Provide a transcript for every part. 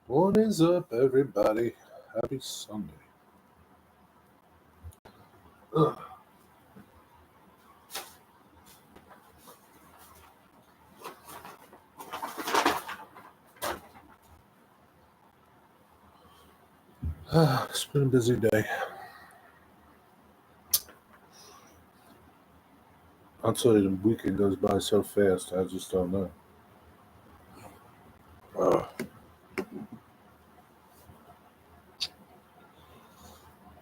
What is up, everybody? Happy Sunday. Ugh. It's been a busy day. I'll tell you, the weekend goes by so fast, I just don't know. Ugh.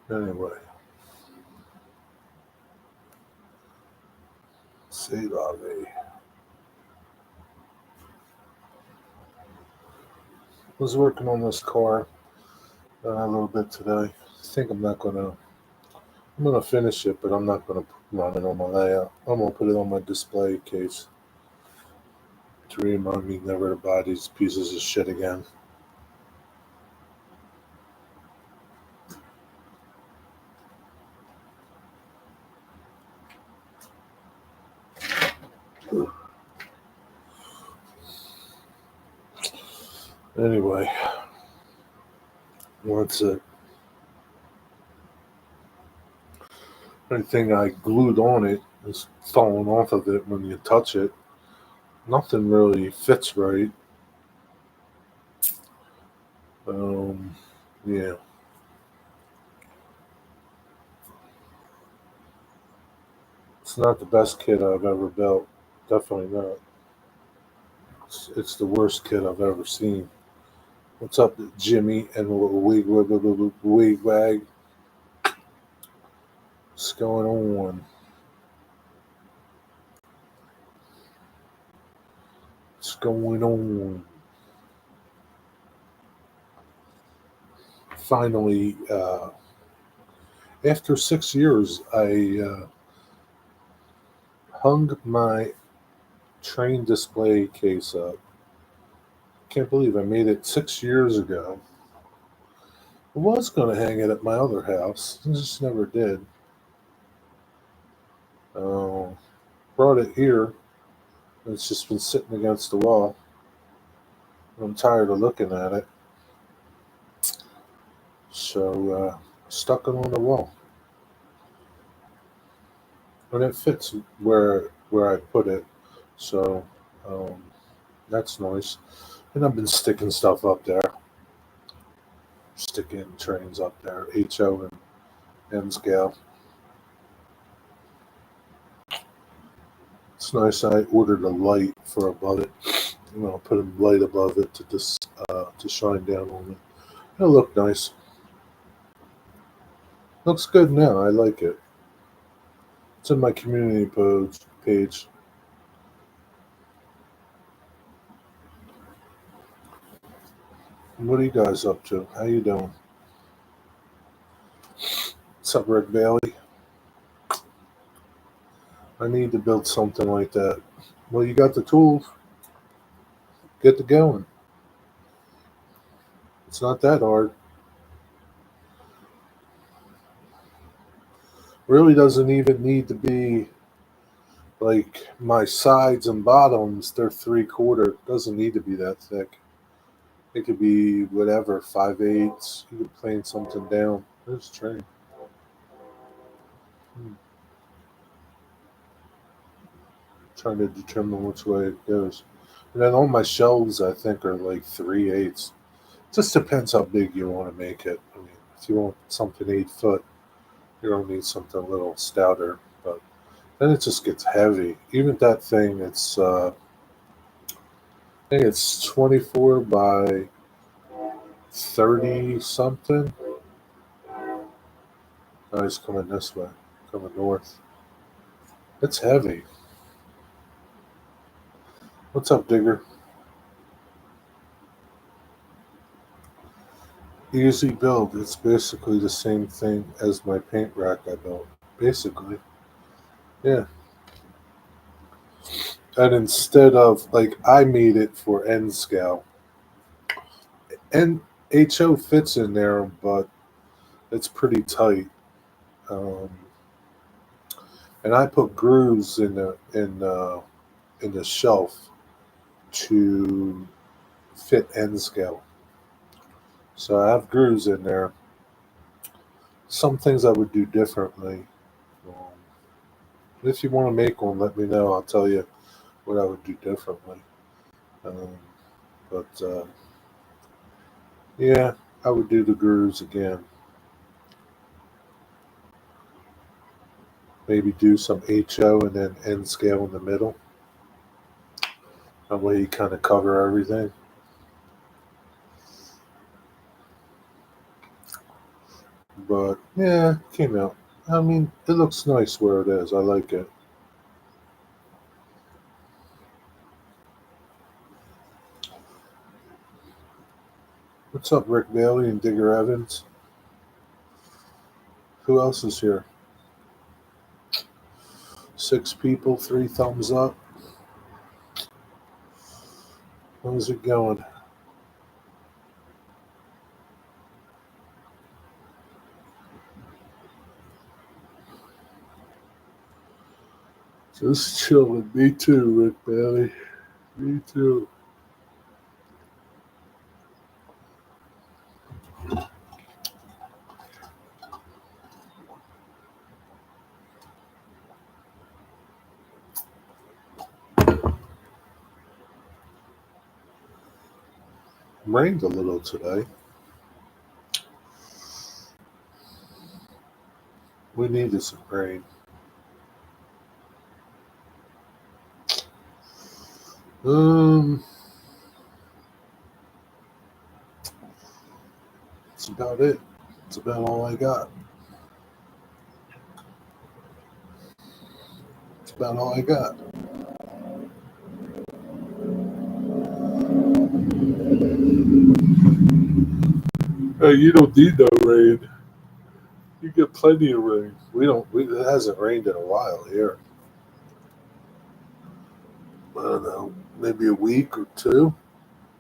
Anyway, say la vie. Was working on this car a little bit today. I think I'm gonna finish it, but I'm not gonna run it on my layout. I'm gonna put it on my display case to remind me never to buy these pieces of shit again. Anyway, that's it. Anything I glued on it is falling off of it when you touch it. Nothing really fits right. Um, yeah, it's not the best kit I've ever built. Definitely not. It's the worst kit I've ever seen. What's up, Jimmy and wig wag? What's going on? What's going on? Finally, after 6 years, I hung my train display case up. Can't believe I made it 6 years ago. I was going to hang it at my other house. I just never did. Uh, Brought it here. It's just been sitting against the wall. I'm tired of looking at it. So stuck it on the wall. And it fits where I put it. So um, that's nice. And I've been sticking stuff up there. Sticking trains up there. HO and N scale. It's nice. I ordered a light for above it. Put a light above it to shine down on it. It'll look nice. Looks good now. I like it. It's in my community page. What are you guys up to? How you doing? What's up, Red Bailey? I need to build something like that. Well, you got the tools. Get to going. It's not that hard. Really doesn't even need to be like my sides and bottoms. They're 3/4. Doesn't need to be that thick. It could be whatever, 5/8. You could plane something down. There's a train. Hmm. Trying to determine which way it goes. And then all my shelves, I think, are like 3/8. Just depends how big you want to make it. I mean, if you want something 8 foot, you're gonna need something a little stouter. But then it just gets heavy. Even that thing, I think it's 24 by 30 something. Oh, he's coming this way, coming north. It's heavy. What's up, Digger? Easy build. It's basically the same thing as my paint rack I built. Basically, yeah. And instead of like I made it for N scale, and HO fits in there, but it's pretty tight. Um, and I put grooves in the shelf to fit N scale. So I have grooves in there. Some things I would do differently. Um, if you want to make one, let me know. I'll tell you what I would do differently. Um, but yeah, I would do the grooves again. Maybe do some HO and then N scale in the middle. That way you kind of cover everything. But yeah, it came out. I mean, it looks nice where it is. I like it. What's up, Rick Bailey and Digger Evans? Who else is here? 6 people, 3 thumbs up. How's it going? Just chilling. Me too, Rick Bailey. Me too. Rained a little today. We needed some rain. Um, that's about it. That's about all I got. That's about all I got. Hey, you don't need no rain. You get plenty of rain. We don't. It hasn't rained in a while here. I don't know. Maybe a week or two.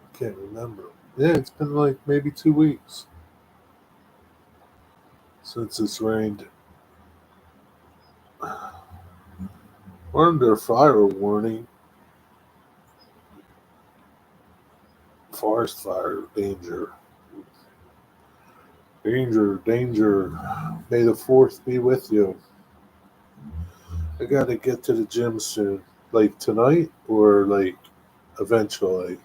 I can't remember. Yeah, it's been like maybe 2 weeks since it's rained. We're under a fire warning. Forest fire danger. Danger, danger. May the fourth be with you. I gotta get to the gym soon. Like tonight or like eventually.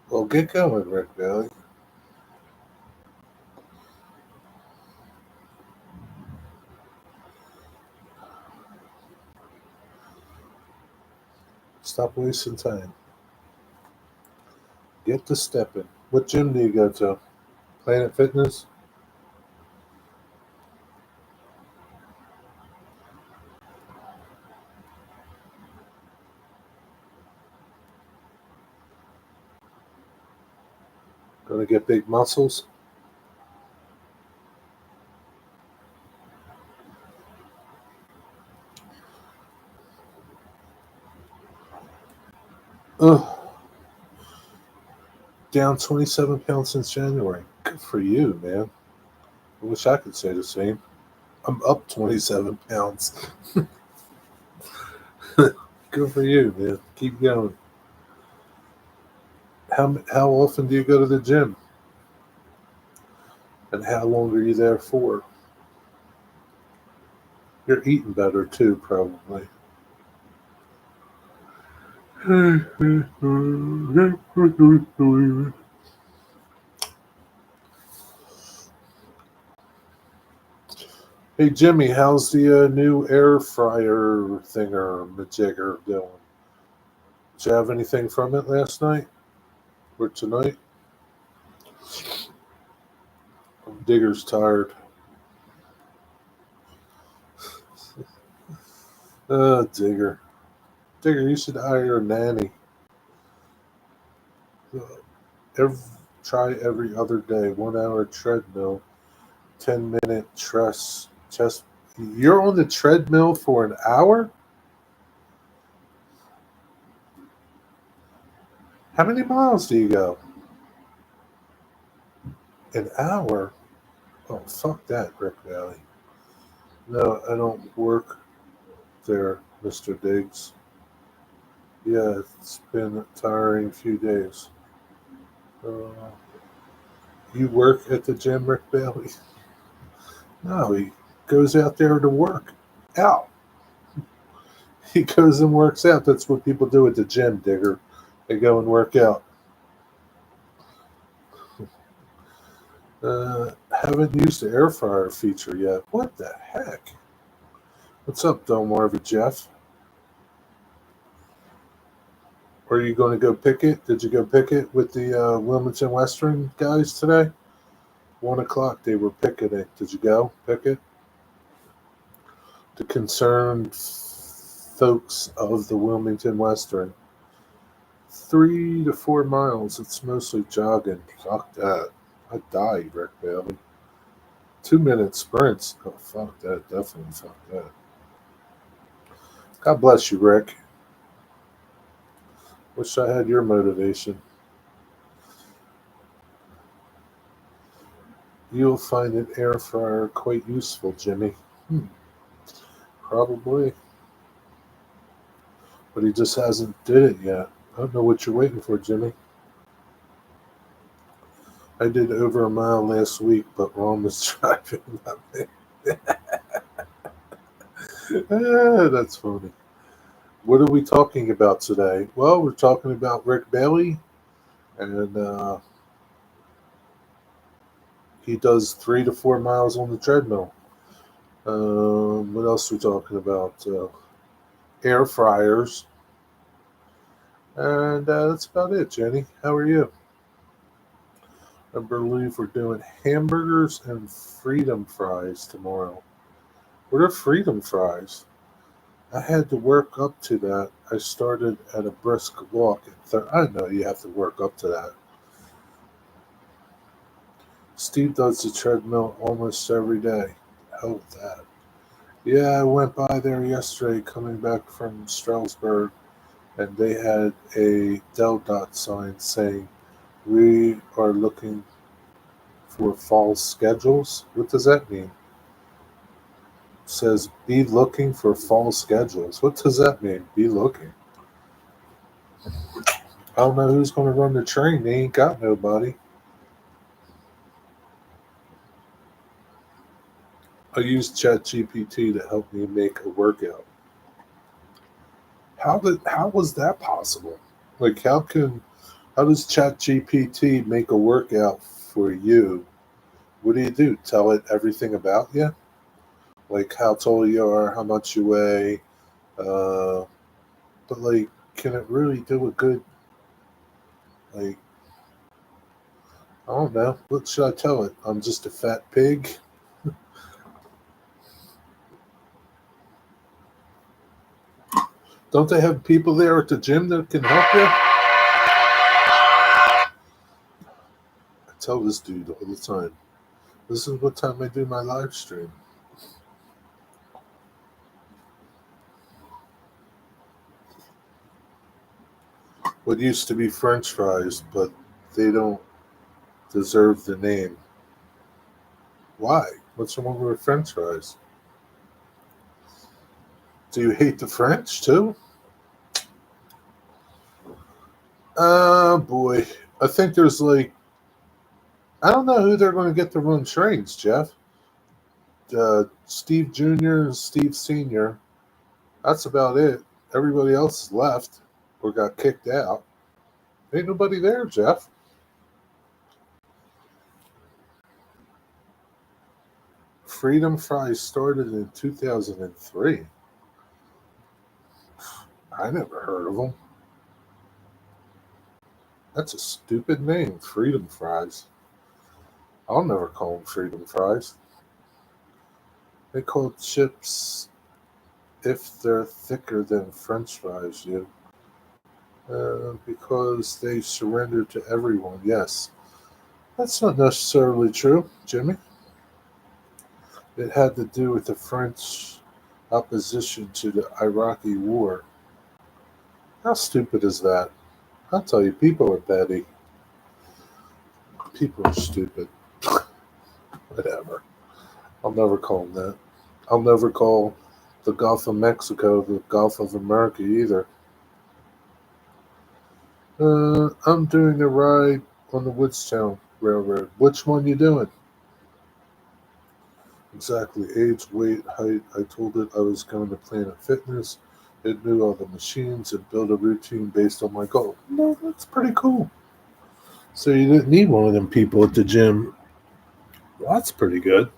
Well, get going, Rick Valley. Stop wasting time. Get to stepping. What gym do you go to? Planet Fitness? Gonna get big muscles? Ugh. Down 27 pounds since January. Good for you, man. I wish I could say the same. I'm up 27 pounds. Good for you, man. Keep going. How often do you go to the gym? And how long are you there for? You're eating better too, probably. Hey Jimmy, how's the new air fryer thinger majigger doing? Did you have anything from it last night or tonight? Digger's tired. Digger. Digger, you should hire a nanny. Every, try every other day. 1 hour treadmill, 10-minute chest. You're on the treadmill for an hour? How many miles do you go? An hour? Oh, fuck that, Rick Valley. No, I don't work there, Mr. Diggs. Yeah, it's been a tiring few days. Uh, you work at the gym, Rick Bailey? No, he goes out there to work out. He goes and works out. That's what people do at the gym, Digger. They go and work out. Haven't used the air fryer feature yet. What the heck? What's up, Delmarva Jeff? Are you going to go pick it? Did you go pick it with the Wilmington Western guys today? 1 o'clock they were picketing. Did you go pick it? The concerned folks of the Wilmington Western. 3 to 4 miles. It's mostly jogging. Fuck that. I died, Rick Bailey. 2 minute sprints. Oh, fuck that. Definitely fuck that. God bless you, Rick. Wish I had your motivation. You'll find an air fryer quite useful, Jimmy. Probably. But he just hasn't did it yet. I don't know what you're waiting for, Jimmy. I did over a mile last week, but Ron was driving. That's funny. What are we talking about today? Well, we're talking about Rick Bailey, and he does 3 to 4 miles on the treadmill. What else are we talking about? Air fryers. And that's about it, Jenny. How are you? I believe we're doing hamburgers and freedom fries tomorrow. What are freedom fries? I had to work up to that. I started at a brisk walk. I know you have to work up to that. Steve does the treadmill almost every day. Hell with that. Yeah, I went by there yesterday coming back from Strasbourg, and they had a Del Dot sign saying, "We are looking for fall schedules." What does that mean? It says, "Be looking for fall schedules." What does that mean? Be looking. I don't know who's going to run the train. They ain't got nobody. I used ChatGPT to help me make a workout. How was that possible? Like how does ChatGPT make a workout for you? What do? Tell it everything about you? Like how tall you are, how much you weigh, but like, can it really do a good, like, I don't know. What should I tell it? I'm just a fat pig. Don't they have people there at the gym that can help you? I tell this dude all the time. This is what time I do my live stream. What used to be French fries, but they don't deserve the name. Why? What's wrong with French fries? Do you hate the French too? Boy. I think there's like, I don't know who they're going to get to run trains, Jeff. Steve Jr. and Steve Sr. That's about it. Everybody else left or got kicked out. Ain't nobody there, Jeff. Freedom Fries started in 2003. I never heard of them. That's a stupid name, Freedom Fries. I'll never call them Freedom Fries. They call chips if they're thicker than French fries, you. Because they surrender to everyone. Yes, that's not necessarily true, Jimmy. It had to do with the French opposition to the Iraqi war. How stupid is that? I'll tell you, people are petty. People are stupid. Whatever. I'll never call them that. I'll never call the Gulf of Mexico the Gulf of America either. I'm doing a ride on the Woodstown Railroad. Which one you doing? Exactly. Age, weight, height. I told it I was going to Planet Fitness. It knew all the machines and build a routine based on my goal. No, that's pretty cool. So you didn't need one of them people at the gym. Well, that's pretty good.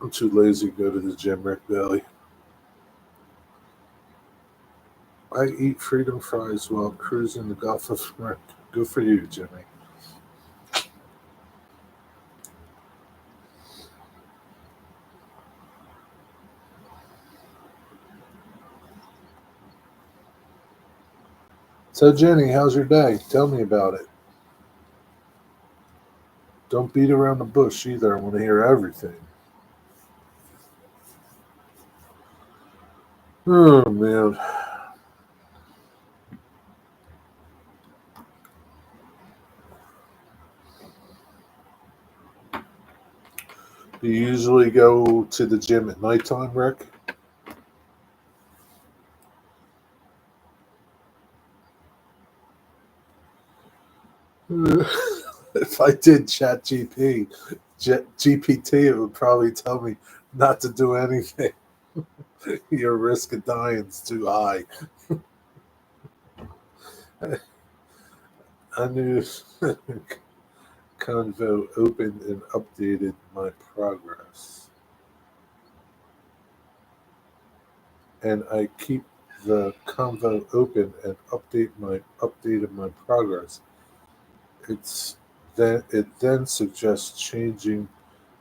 I'm too lazy to go to the gym, Rick Bailey. I eat freedom fries while cruising the Gulf of America. Good for you, Jimmy. So, Jenny, how's your day? Tell me about it. Don't beat around the bush either. I want to hear everything. Oh, man. Do you usually go to the gym at nighttime, Rick? If I did GPT, it would probably tell me not to do anything. Your risk of dying is too high. I knew Convo opened and updated my progress. And I keep the Convo open and updated my progress. It then suggests changing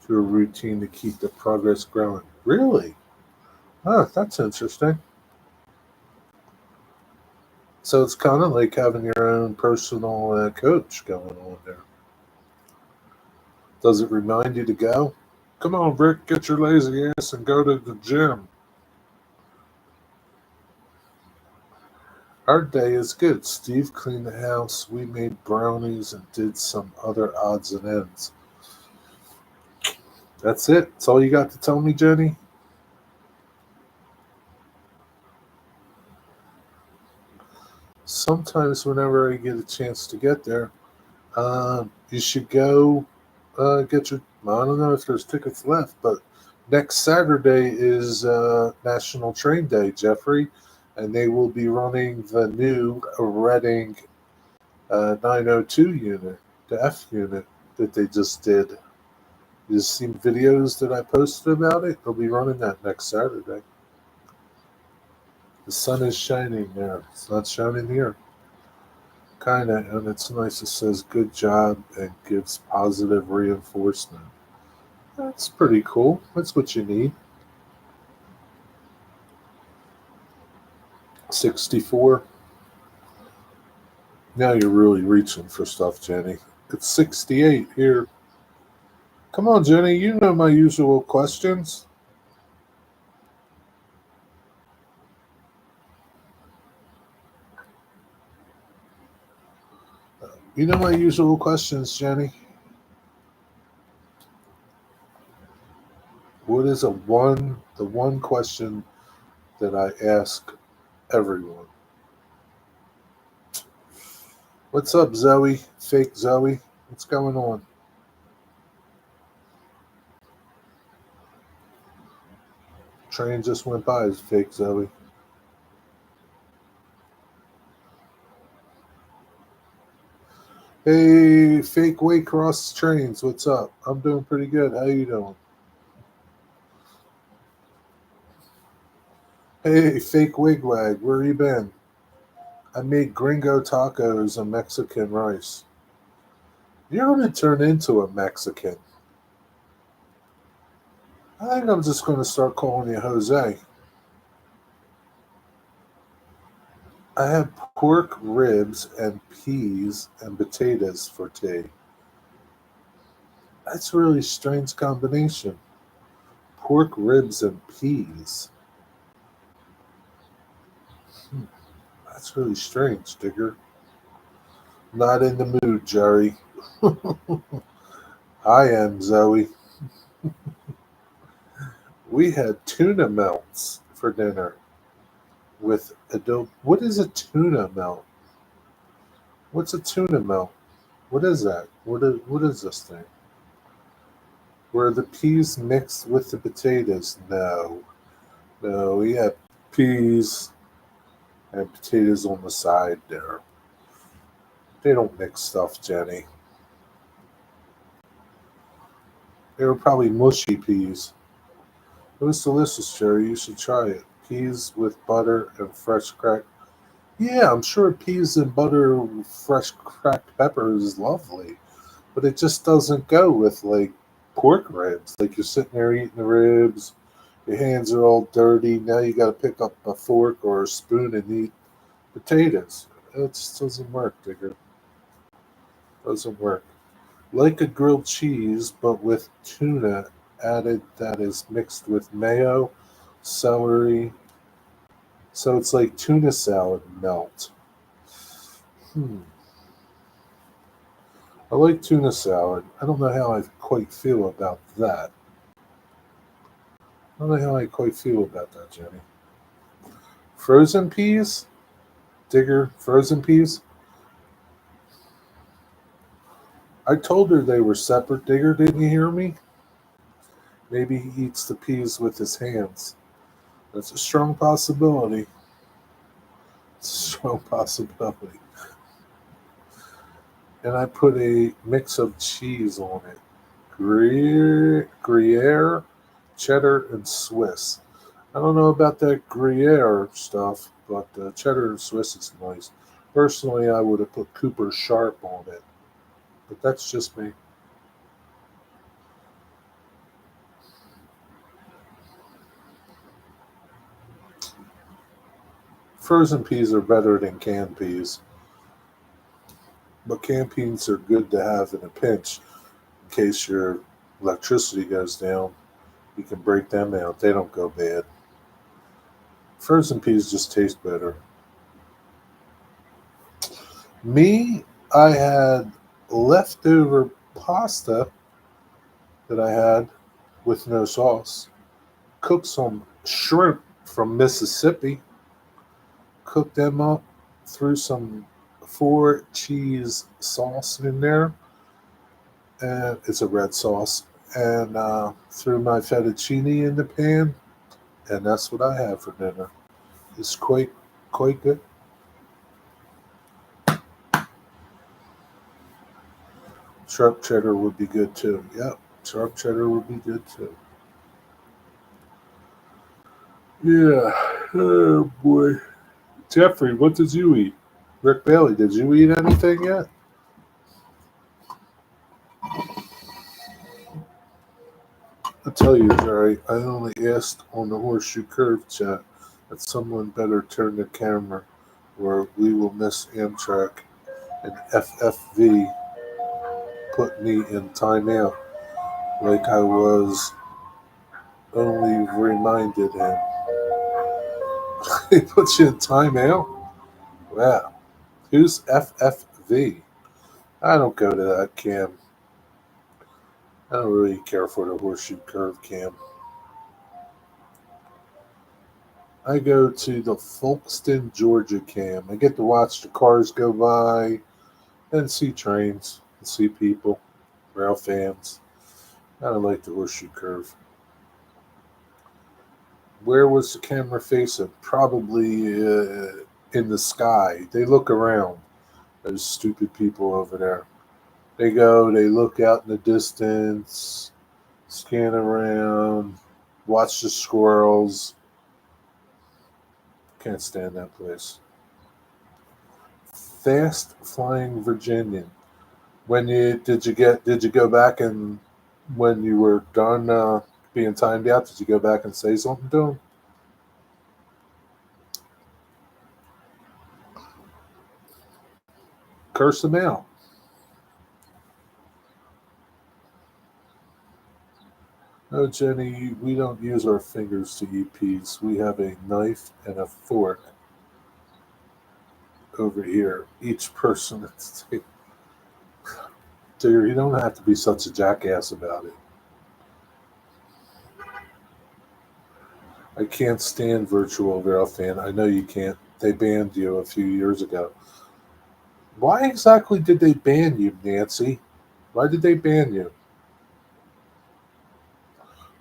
to a routine to keep the progress growing. Really? Huh, that's interesting. So it's kind of like having your own personal coach going on there. Does it remind you to go? Come on, Rick, get your lazy ass and go to the gym. Our day is good. Steve cleaned the house. We made brownies and did some other odds and ends. That's it. That's all you got to tell me, Jenny? Sometimes, whenever I get a chance to get there, you should go get your. I don't know if there's tickets left, but next Saturday is National Train Day, Jeffrey, and they will be running the new Reading 902 unit, the F unit that they just did. You seen videos that I posted about it? They'll be running that next Saturday. The sun is shining there. It's not shining here. Kinda, and it's nice. It says good job and gives positive reinforcement. That's pretty cool. That's what you need. 64. Now you're really reaching for stuff, Jenny. It's 68 here. Come on, Jenny. You know my usual questions. You know my usual questions, Jenny. What is the one question that I ask everyone? What's up, Zoe? Fake Zoe? What's going on? Train just went by. Fake Zoe. Hey, fake Waycross trains. What's up? I'm doing pretty good. How you doing? Hey, fake Wigwag. Where you been? I made gringo tacos and Mexican rice. You're gonna turn into a Mexican. I think I'm just gonna start calling you Jose. I had pork ribs and peas and potatoes for tea. That's a really strange combination. Pork ribs and peas. Hmm, that's really strange, Digger. Not in the mood, Jerry. I am Zoe. We had tuna melts for dinner with adobo. What is a tuna melt? What's a tuna melt? What is that? What is this thing? Were the peas mixed with the potatoes? No. No, we had peas and potatoes on the side there. They don't mix stuff, Jenny. They were probably mushy peas. It was delicious, Jerry. You should try it. Peas with butter and fresh cracked. Yeah, I'm sure peas and butter, with fresh cracked pepper is lovely, but it just doesn't go with like pork ribs. Like you're sitting there eating the ribs, your hands are all dirty. Now you got to pick up a fork or a spoon and eat potatoes. It just doesn't work, Digger. Doesn't work. Like a grilled cheese, but with tuna added that is mixed with mayo, celery. So it's like tuna salad melt. Hmm. I like tuna salad. I don't know how I quite feel about that. I don't know how I quite feel about that, Jenny. Frozen peas? Digger, frozen peas? I told her they were separate, Digger. Didn't you hear me? Maybe he eats the peas with his hands. That's a strong possibility. It's a strong possibility. And I put a mix of cheese on it. Gruyere, cheddar, and Swiss. I don't know about that Gruyere stuff, but cheddar and Swiss is nice. Personally, I would have put Cooper Sharp on it, but that's just me. Frozen peas are better than canned peas, but canned peas are good to have in a pinch in case your electricity goes down. You can break them out, they don't go bad. Frozen peas just taste better. Me, I had leftover pasta that I had with no sauce. Cooked some shrimp from Mississippi, cooked them up, threw some four cheese sauce in there, and it's a red sauce, and threw my fettuccine in the pan, and that's what I had for dinner. It's quite good. Sharp cheddar would be good too. Yep, sharp cheddar would be good too. Yeah. Oh boy. Jeffrey, what did you eat? Rick Bailey, did you eat anything yet? I tell you, Jerry, I only asked on the Horseshoe Curve chat that someone better turn the camera or we will miss Amtrak, and FFV put me in timeout like I was only reminded him. He put you in timeout? Wow. Who's FFV? I don't go to that cam. I don't really care for the Horseshoe Curve cam. I go to the Folkston, Georgia cam. I get to watch the cars go by and see trains and see people, rail fans. I don't like the Horseshoe Curve. Where was the camera facing? Probably in the sky. They look around. Those stupid people over there. They go, they look out in the distance, scan around, watch the squirrels. Can't stand that place. Fast Flying Virginian. When you did you go back and when you were done being timed out, did you go back and say something to him? Curse him out. No, Jenny, we don't use our fingers to eat peas. We have a knife and a fork over here. Each person at the table. Dear, you don't have to be such a jackass about it. I can't stand Virtual Rail Fan. I know you can't. They banned you a few years ago. Why exactly did they ban you, Nancy? Why did they ban you?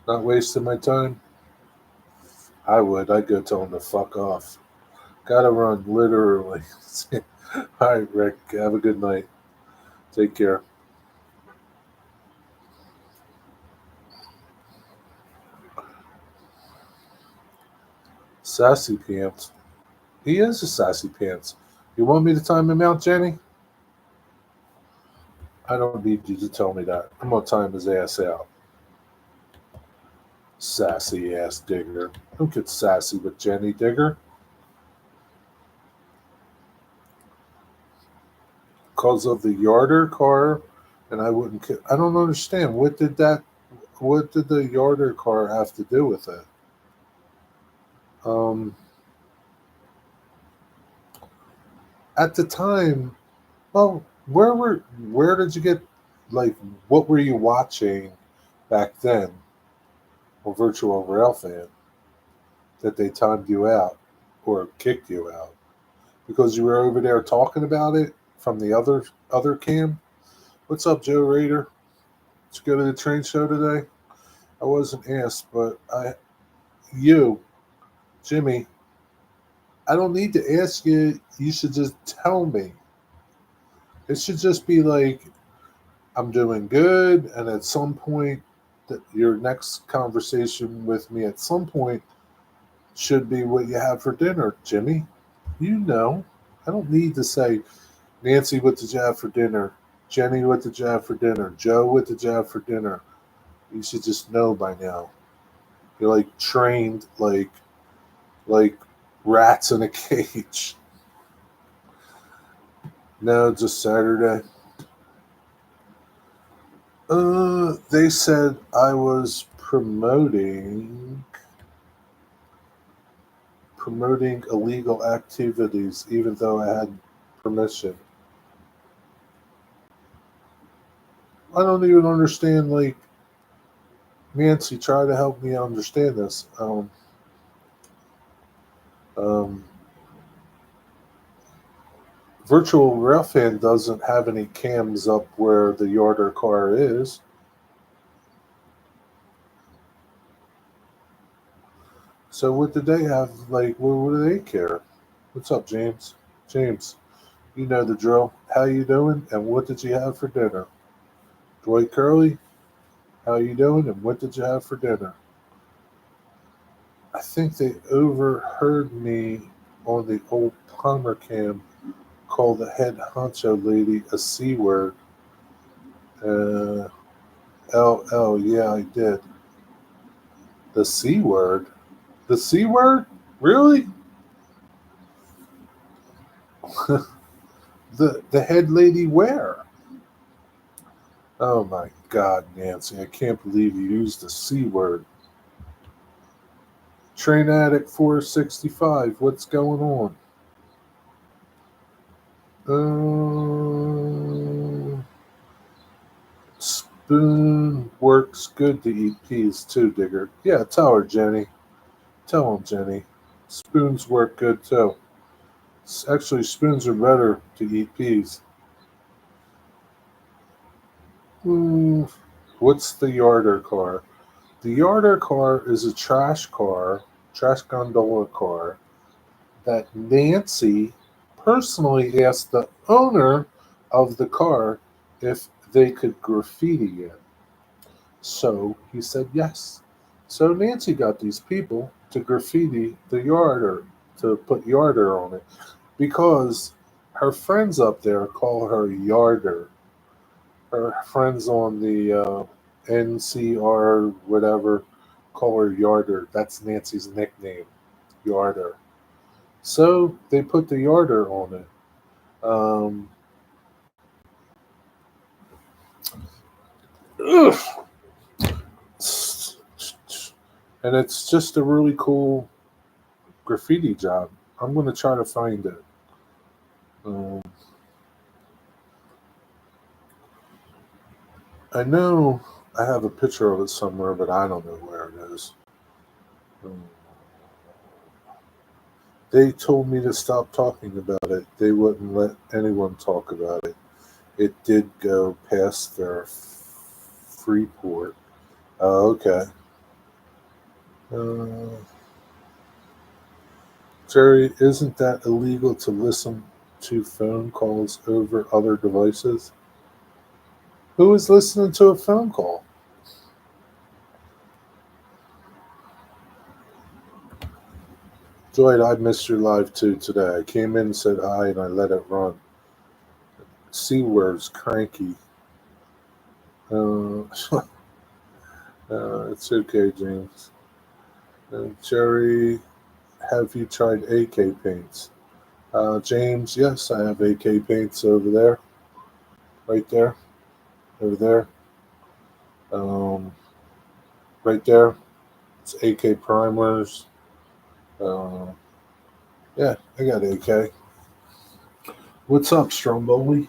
Not wasting my time? I would. I'd go tell them to fuck off. Gotta run, literally. All right, Rick. Have a good night. Take care. Sassy pants. He is a sassy pants. You want me to time him out, Jenny? I don't need you to tell me that. I'm gonna time his ass out. Sassy ass digger. Don't get sassy with Jenny Digger. Because of the Yarder car, and I wouldn't. I don't understand. What did that? What did the Yarder car have to do with it? Um, at the time, well, where did you get, like, what were you watching back then on Virtual Rail Fan that they timed you out or kicked you out because you were over there talking about it from the other cam? What's up, Joe Raider? Did you go to the train show today? I wasn't asked, but you, Jimmy, I don't need to ask you. You should just tell me. It should just be like, I'm doing good, and at some point, that your next conversation with me at some point should be what you have for dinner, Jimmy. You know, I don't need to say, Nancy, what did you have for dinner? Jenny, what did you have for dinner? Joe, what did you have for dinner? You should just know by now. You're like trained like rats in a cage. No, just Saturday. They said I was promoting illegal activities, even though I had permission. I don't even understand. Like, Nancy, try to help me understand this. Um, Virtual Railfan doesn't have any cams up where the Yarder car is. So what did they have? Like, what do they care? What's up, James? James, you know the drill. How you doing? And what did you have for dinner? Dwight Curley, how you doing? And what did you have for dinner? I think they overheard me on the old Palmer cam call the head honcho lady a C word. Uh, LL, yeah, I did. The C word? The C word? Really? The head lady where? Oh my God, Nancy, I can't believe you used the C word. Train Addict 465, what's going on? Uh, Spoon works good to eat peas too, Digger. Yeah, tell her, Jenny. Tell him, Jenny. Spoons work good too. Actually, spoons are better to eat peas. Mm, what's the Yarder car? The Yarder car is a trash gondola car that Nancy personally asked the owner of the car if they could graffiti it. So he said yes. So Nancy got these people to graffiti the Yarder, to put Yarder on it, because her friends up there call her Yarder. Her friends on the NCR whatever call her Yarder. That's Nancy's nickname, Yarder. So they put the Yarder on it. Um, and it's just a really cool graffiti job. I'm going to try to find it. Um, I know I have a picture of it somewhere, but I don't know where it is. Um, They told me to stop talking about it. They wouldn't let anyone talk about it. It did go past their free port. Oh, okay. Uh, Jerry, isn't that illegal to listen to phone calls over other devices? Who is listening to a phone call? Joy, I missed your live too today. I came in and said hi and I let it run. C words, cranky. Uh, it's okay, James. Jerry, have you tried AK paints? James, yes, I have AK paints over there, right there, over there, um, right there. It's AK primers. Uh, yeah, I got AK. What's up, Stromboli?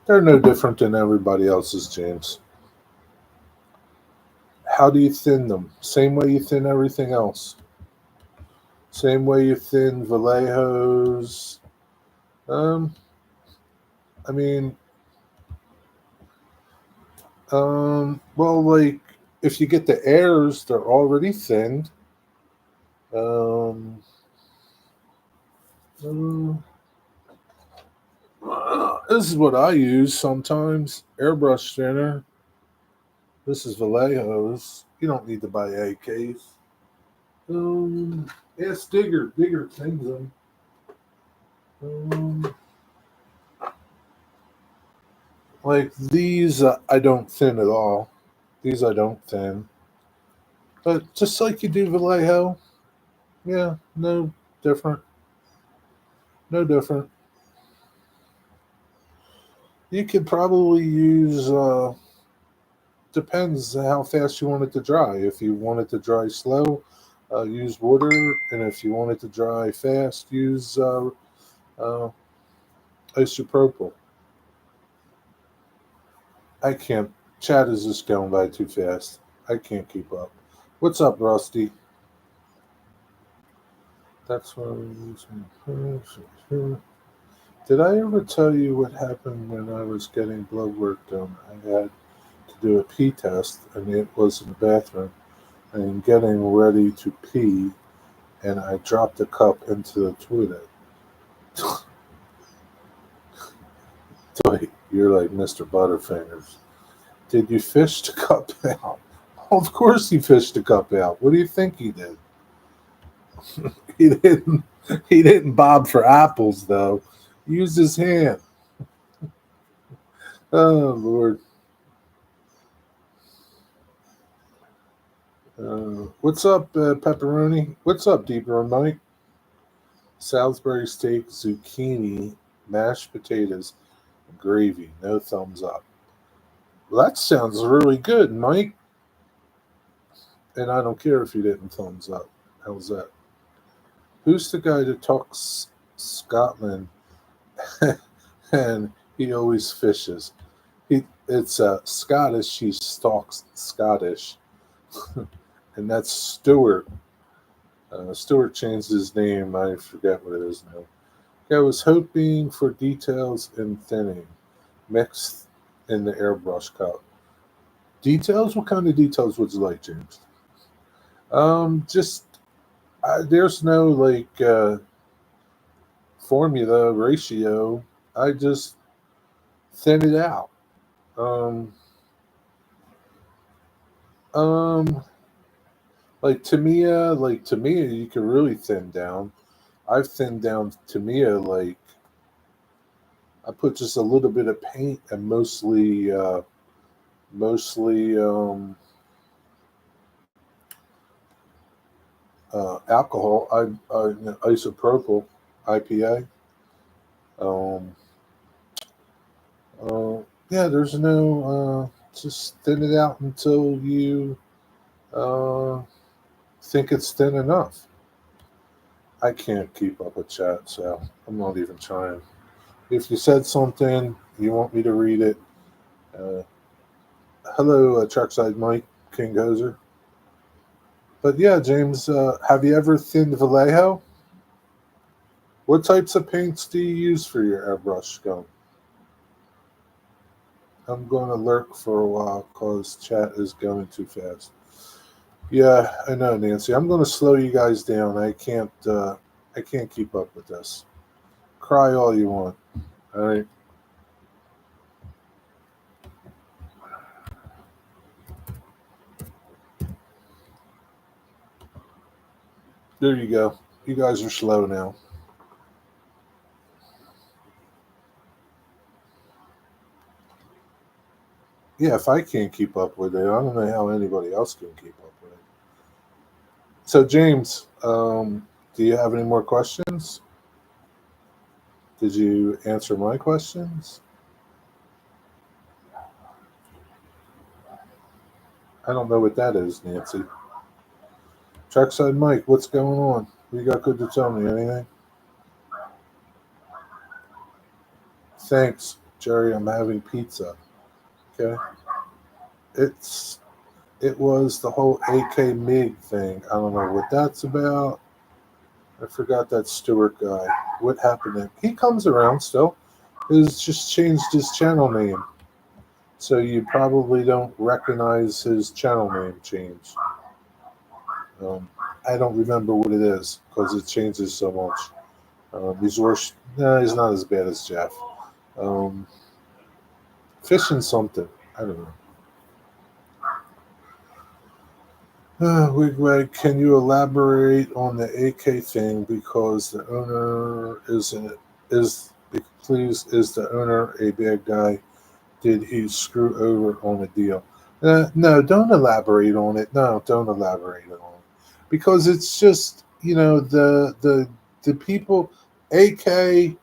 They're no different than everybody else's, James. How do you thin them? Same way you thin everything else. Same way you thin Vallejos. Um, I mean, well, like if you get the airs, they're already thinned. Um, this is what I use sometimes. Airbrush thinner. This is Vallejos. You don't need to buy AKs. It's Digger. Digger thins them. Um, like these, I don't thin at all. These I don't thin. But just like you do Vallejo, yeah, no different. No different. You could probably use. Depends how fast you want it to dry. If you want it to dry slow, use water, and if you want it to dry fast, use uh, isopropyl. I can't. Chat is just going by too fast. I can't keep up. What's up, Rusty? That's what I'm using. Did I ever tell you what happened when I was getting blood work done? I had to do a pee test, and it was in the bathroom. And getting ready to pee, and I dropped the cup into the toilet. You're like Mr. Butterfingers. Did you fish the cup out? Of course he fished the cup out. What do you think he did? He didn't. He didn't bob for apples though. He used his hand. Oh Lord. What's up, pepperoni? What's up, Deep Run Mike? Salisbury steak, zucchini, mashed potatoes, gravy. No thumbs up. Well, that sounds really good, Mike. And I don't care if you didn't thumbs up. How's that? Who's the guy that talks Scotland and he always fishes? It's Scottish. He talks Scottish, and that's Stuart. Stuart changed his name. I forget what it is now. I was hoping for details in thinning, mixed in the airbrush cup. Details? What kind of details would you like, James? Just there's no like formula ratio. I just thin it out. Um, um, like Tamiya, you can really thin down. I've thinned down Tamiya like I put just a little bit of paint and mostly alcohol. Isopropyl IPA. Um, yeah, there's no just thin it out until you uh, think it's thin enough. I can't keep up with chat, so I'm not even trying. If you said something, you want me to read it. Uh, Hello, Trackside Mike King Gozer. But yeah, James, have you ever thinned Vallejo? What types of paints do you use for your airbrush gun? I'm going to lurk for a while because chat is going too fast. Yeah, I know, Nancy. I'm going to slow you guys down. I can't keep up with this. Cry all you want. All right. There you go. You guys are slow now. Yeah, if I can't keep up with it, I don't know how anybody else can keep up with it. So, James, do you have any more questions? Did you answer my questions? I don't know what that is, Nancy. Trackside Mike, what's going on? You got good to tell me? Anything? Thanks, Jerry. I'm having pizza. Okay. It's it was the whole AK MiG thing. I don't know what that's about. I forgot that Stewart guy. What happened to him? He comes around still. He's just changed his channel name. So you probably don't recognize his channel name change. Um, I don't remember what it is because it changes so much. He's worse. No, he's not as bad as Jeff. Um, Fishing something. I don't know. Wigwag, can you elaborate on the AK thing? Because the owner is please is the owner a bad guy? Did he screw over on a deal? No, don't elaborate on it. No, don't elaborate on it because it's just the people AK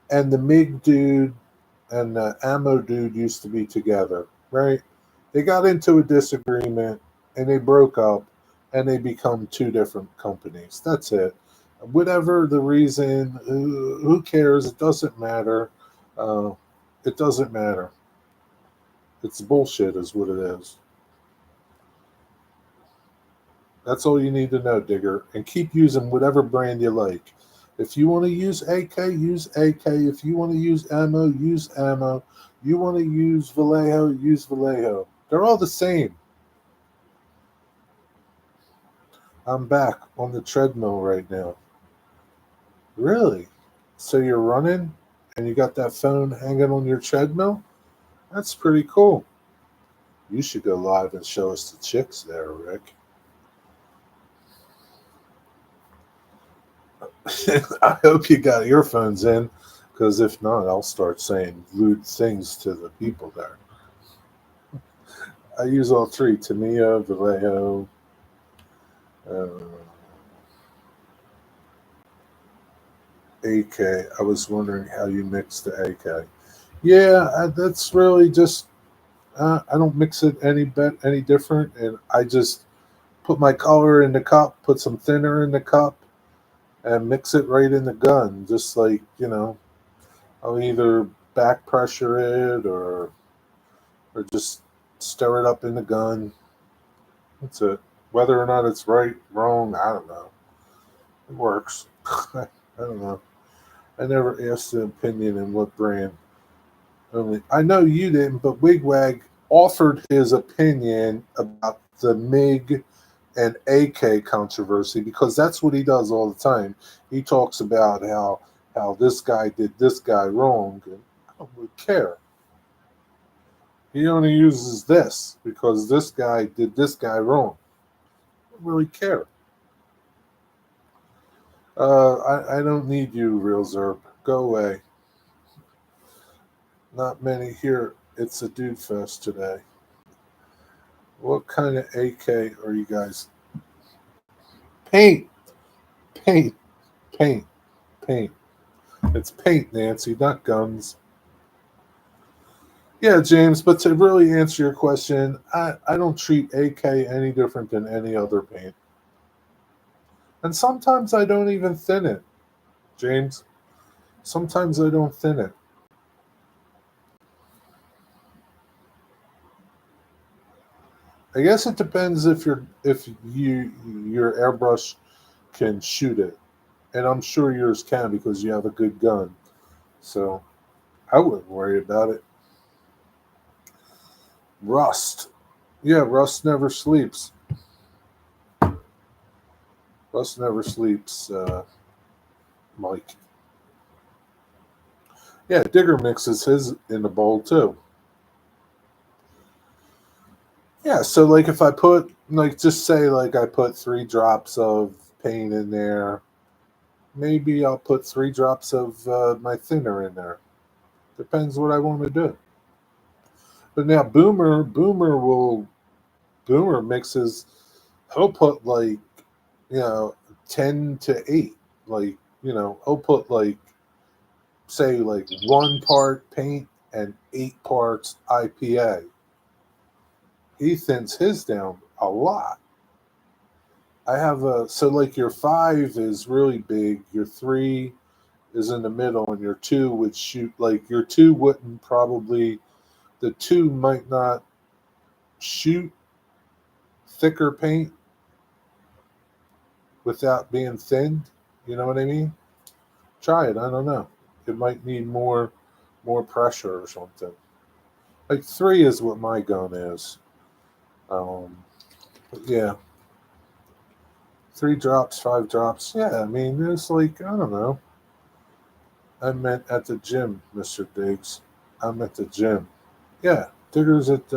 and the MiG dude and the ammo dude used to be together, right? They got into a disagreement and they broke up and they become two different companies. That's it. Whatever the reason, who cares? It doesn't matter. Uh, it doesn't matter. It's bullshit, is what it is. That's all you need to know, Digger. And keep using whatever brand you like. If you want to use AK, use AK. If you want to use ammo, use ammo. You want to use Vallejo, use Vallejo. They're all the same. I'm back on the treadmill right now. Really? So you're running and you got that phone hanging on your treadmill? That's pretty cool. You should go live and show us the chicks there, Rick. I hope you got earphones in, because if not, I'll start saying rude things to the people there. I use all three: Tamiya, Vallejo, uh, AK. I was wondering how you mix the AK. Yeah, that's really just. I don't mix it any different, and I just put my color in the cup, put some thinner in the cup, and mix it right in the gun. Just like I'll either back pressure it or just stir it up in the gun. That's it. Whether or not it's right, wrong, I don't know. It works. I don't know. I never asked an opinion in what brand. Only I know you didn't, but Wigwag offered his opinion about the MiG and AK controversy because that's what he does all the time. He talks about how this guy did this guy wrong, and I don't really care. He only uses this because this guy did this guy wrong. I don't really care. I don't need you, Real Zerp. Go away. Not many here. It's a dude fest today. What kind of AK are you guys? Paint, paint, paint, paint. It's paint, Nancy, not guns. Yeah, James, but to really answer your question, I don't treat AK any different than any other paint. And sometimes I don't even thin it, James. Sometimes I don't thin it. I guess it depends if your airbrush can shoot it, and I'm sure yours can because you have a good gun. So I wouldn't worry about it. Rust, yeah, rust never sleeps. Rust never sleeps, Mike. Yeah, Digger mixes his in the bowl too. Yeah, so like if I put like just say like I put 3 drops of paint in there, maybe I'll put 3 drops of my thinner in there. Depends what I want to do. But now Boomer mixes. He'll put like you know 10 to 8. Like he'll put like say like 1 part paint and 8 parts IPA. He thins his down a lot. I have a so like your 5 is really big, your 3 is in the middle, and your 2 would shoot like your 2 wouldn't probably the 2 might not shoot thicker paint without being thinned. You know what I mean? Try it. I don't know. It might need more pressure or something. Like 3 is what my gun is. Um, but yeah, 3 drops, 5 drops. Yeah, I mean it's like I don't know. I meant at the gym, Mister Diggs. I'm at the gym. Yeah, Digger's at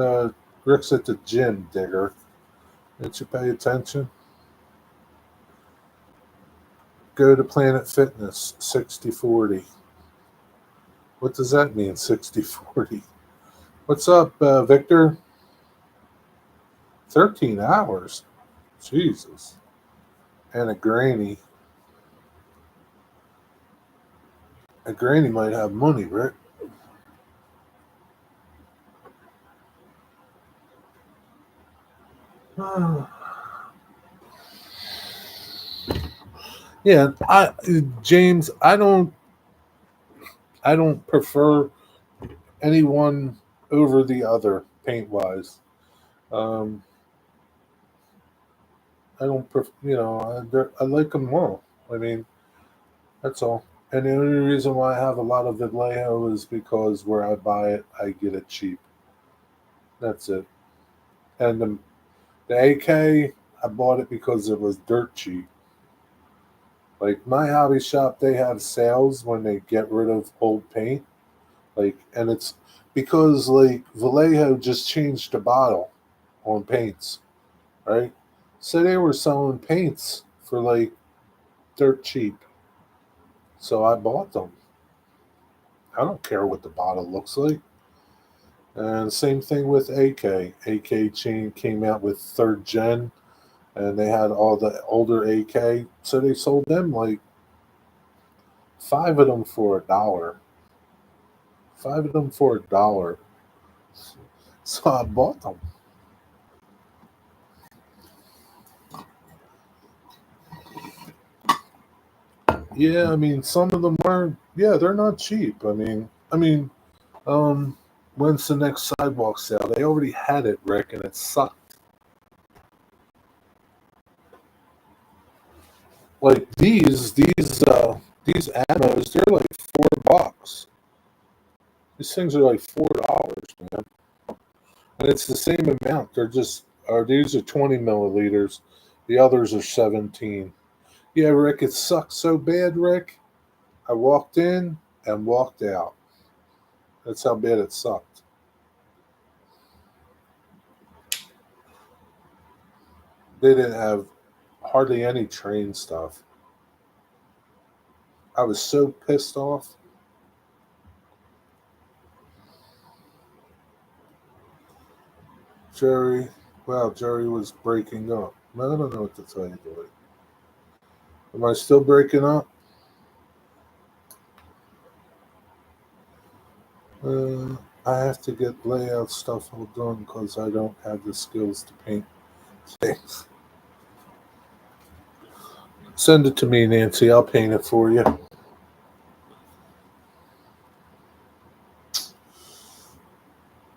Rick's at the gym. Digger, did you pay attention? Go to Planet Fitness 60/40. What does that mean 60/40? What's up, Victor? 13 hours. Jesus. And a granny. A granny might have money, Rick. Yeah, I James, I don't prefer anyone over the other paint wise. Um, I don't, I like them all. I mean, that's all. And the only reason why I have a lot of Vallejo is because where I buy it, I get it cheap. That's it. And the AK, I bought it because it was dirt cheap. Like my hobby shop, they have sales when they get rid of old paint. Like, and it's because like Vallejo just changed the bottle on paints, right? So they were selling paints for like dirt cheap. So I bought them. I don't care what the bottle looks like. And same thing with AK. AK chain came out with third gen, and they had all the older AK. So they sold them like 5 of them for $1. 5 of them for $1. So I bought them. Yeah, I mean, some of them are. Yeah, they're not cheap. Um, when's the next sidewalk sale? They already had it, Rick, and it sucked. Like these ammos, they're like $4. These things are like $4, man, and it's the same amount. They're just, or these are 20 milliliters. The others are 17. Yeah, Rick, it sucked so bad, Rick. I walked in and walked out. That's how bad it sucked. They didn't have hardly any train stuff. I was so pissed off. Jerry, wow, Jerry was breaking up. I don't know what to tell you, boy. Am I still breaking up? Uh, I have to get layout stuff all done because I don't have the skills to paint things. Send it to me, Nancy. I'll paint it for you.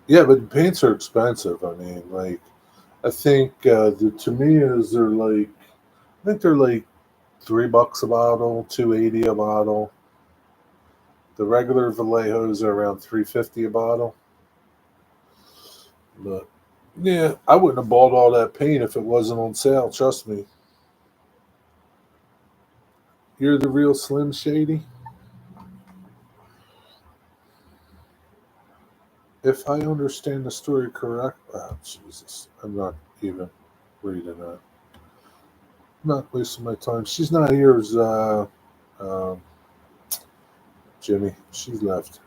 Yeah, but paints are expensive. I mean, like, I think the Tamiya's are like, I think they're like $3 a bottle, 280 a bottle. The regular Vallejos are around 350 a bottle. But yeah, I wouldn't have bought all that paint if it wasn't on sale. Trust me. You're the real Slim Shady. If I understand the story correct, oh Jesus, I'm not even reading that. I'm not wasting my time. She's not here, um, Jimmy. She left.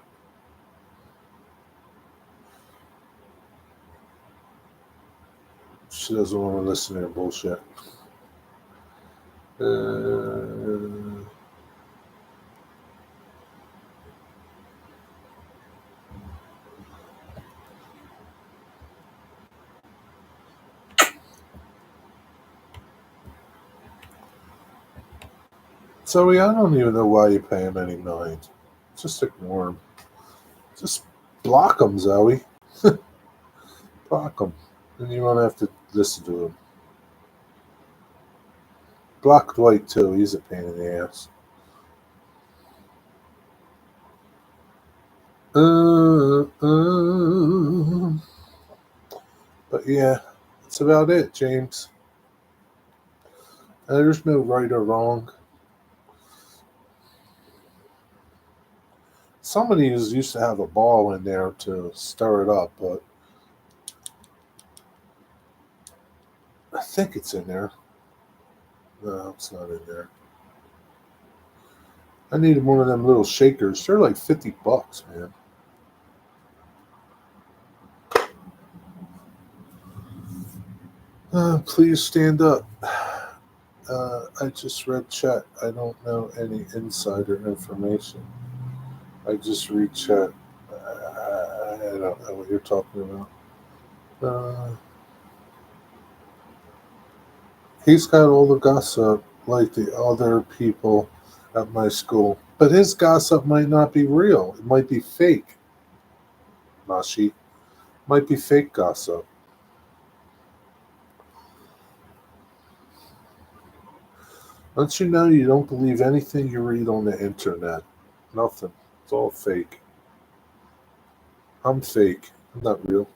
She doesn't want to listen to your bullshit. Uh, Zoe, I don't even know why you pay him any mind. Just ignore him. Just block him, Zoe. Block him. And you won't have to listen to him. Block Dwight, too. He's a pain in the ass. But yeah, that's about it, James. There's no right or wrong. Some of these used to have a ball in there to stir it up, but I think it's in there. No, it's not in there. I needed one of them little shakers. They're like $50, man. Please stand up. I just read chat. I don't know any insider information. I just read chat. I don't know what you're talking about. He's got all the gossip like the other people at my school. But his gossip might not be real. It might be fake. Nashi. Might be fake gossip. Don't you know you don't believe anything you read on the internet? Nothing. It's all fake. I'm fake. I'm not real.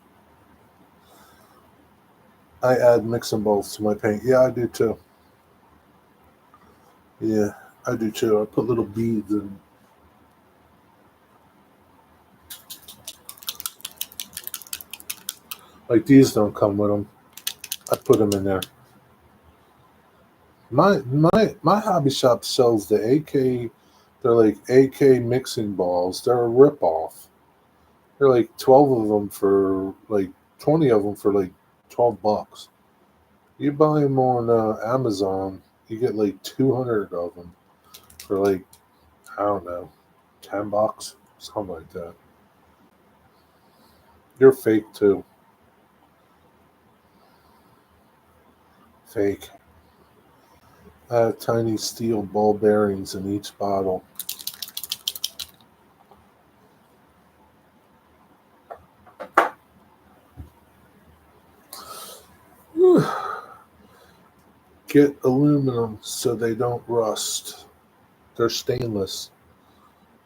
I add mix and bowls to my paint. Yeah, I do too. Yeah, I do too. I put little beads in. Like these don't come with them. I put them in there. My hobby shop sells the AK. They're like AK mixing balls. They're a rip off. They're like 12 of them for like 20 of them for like $12. You buy them on Amazon, you get like 200 of them for like I don't know, $10, something like that. You're fake too. Fake. I have tiny steel ball bearings in each bottle. Get aluminum so they don't rust. They're stainless.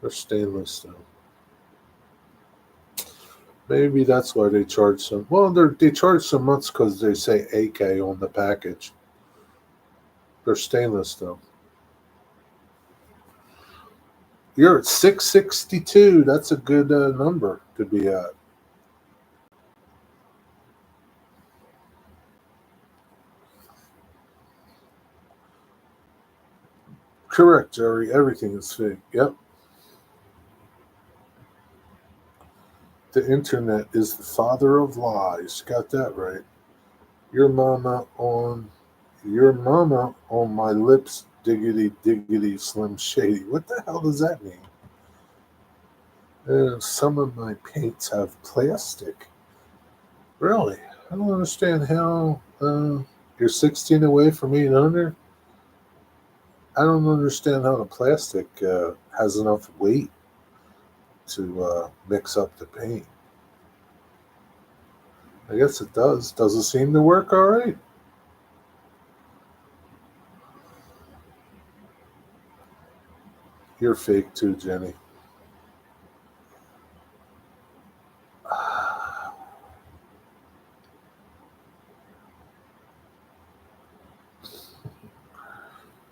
They're stainless though. Maybe that's why they charge so. Well, they charge so much because they say AK on the package. They're stainless though. You're at 662. That's a good number to be at. Correct, Jerry. Everything is fake. Yep. The internet is the father of lies. Got that right. Your mama on your mama on my lips, diggity diggity slim shady. What the hell does that mean? Some of my paints have plastic. Really? I don't understand how you're 16 away from 800. I don't understand how the plastic has enough weight to mix up the paint. I guess it does. Does it seem to work all right? You're fake too, Jenny.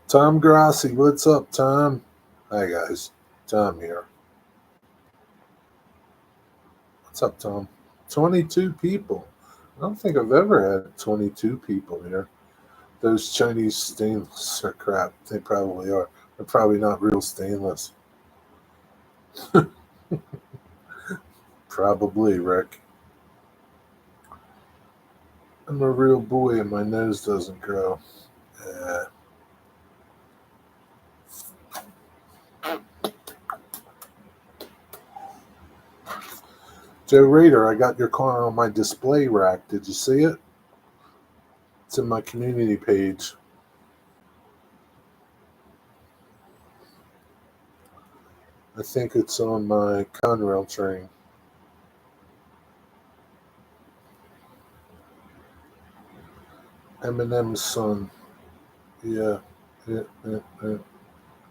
Tom Grassi, what's up, Tom? Hi, guys. Tom here. What's up, Tom? 22 people. I don't think I've ever had 22 people here. Those Chinese stainless are crap. They probably are. They're probably not real stainless. Probably, Rick. I'm a real boy and my nose doesn't grow. Uh, Joe Raider, I got your car on my display rack. Did you see it? It's in my community page. I think it's on my Conrail train. Eminem's son. Yeah, yeah.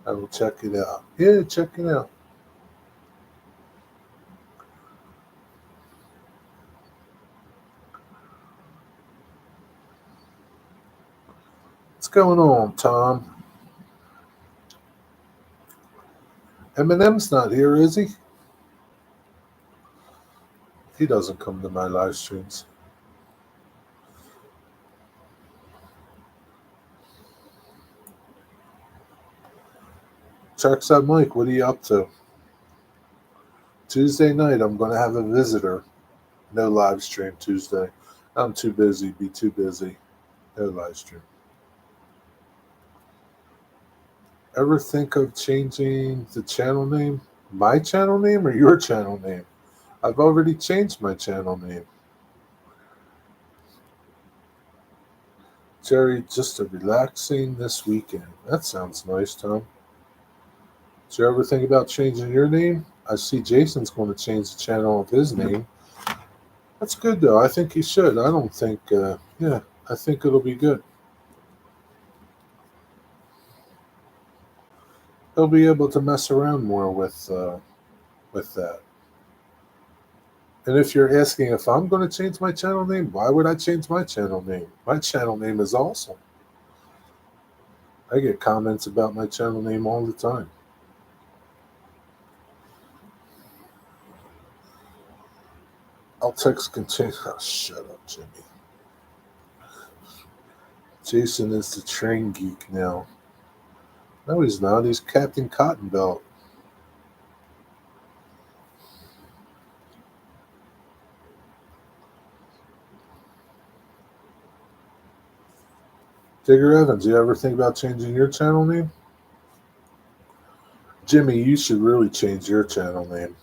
I will check it out. Yeah, check it out. What's going on, Tom? Eminem's not here, is he? He doesn't come to my live streams. Checks out Mike. What are you up to? Tuesday night, I'm going to have a visitor. No live stream Tuesday. I'm too busy. Be too busy. No live stream. Ever think of changing the channel name? My channel name or your channel name? I've already changed my channel name. Jerry, just a relaxing this weekend. That sounds nice, Tom. Did you ever think about changing your name? I see Jason's going to change the channel of his name. That's good, though. I think he should. I don't think, yeah, I think it'll be good. He'll be able to mess around more with that. And if you're asking if I'm going to change my channel name, why would I change my channel name? My channel name is awesome. I get comments about my channel name all the time. I'll text continue. Oh, shut up, Jimmy. Jason is the train geek now. No, he's not. He's Captain Cottonbelt. Digger Evans, you ever think about changing your channel name? Jimmy, you should really change your channel name.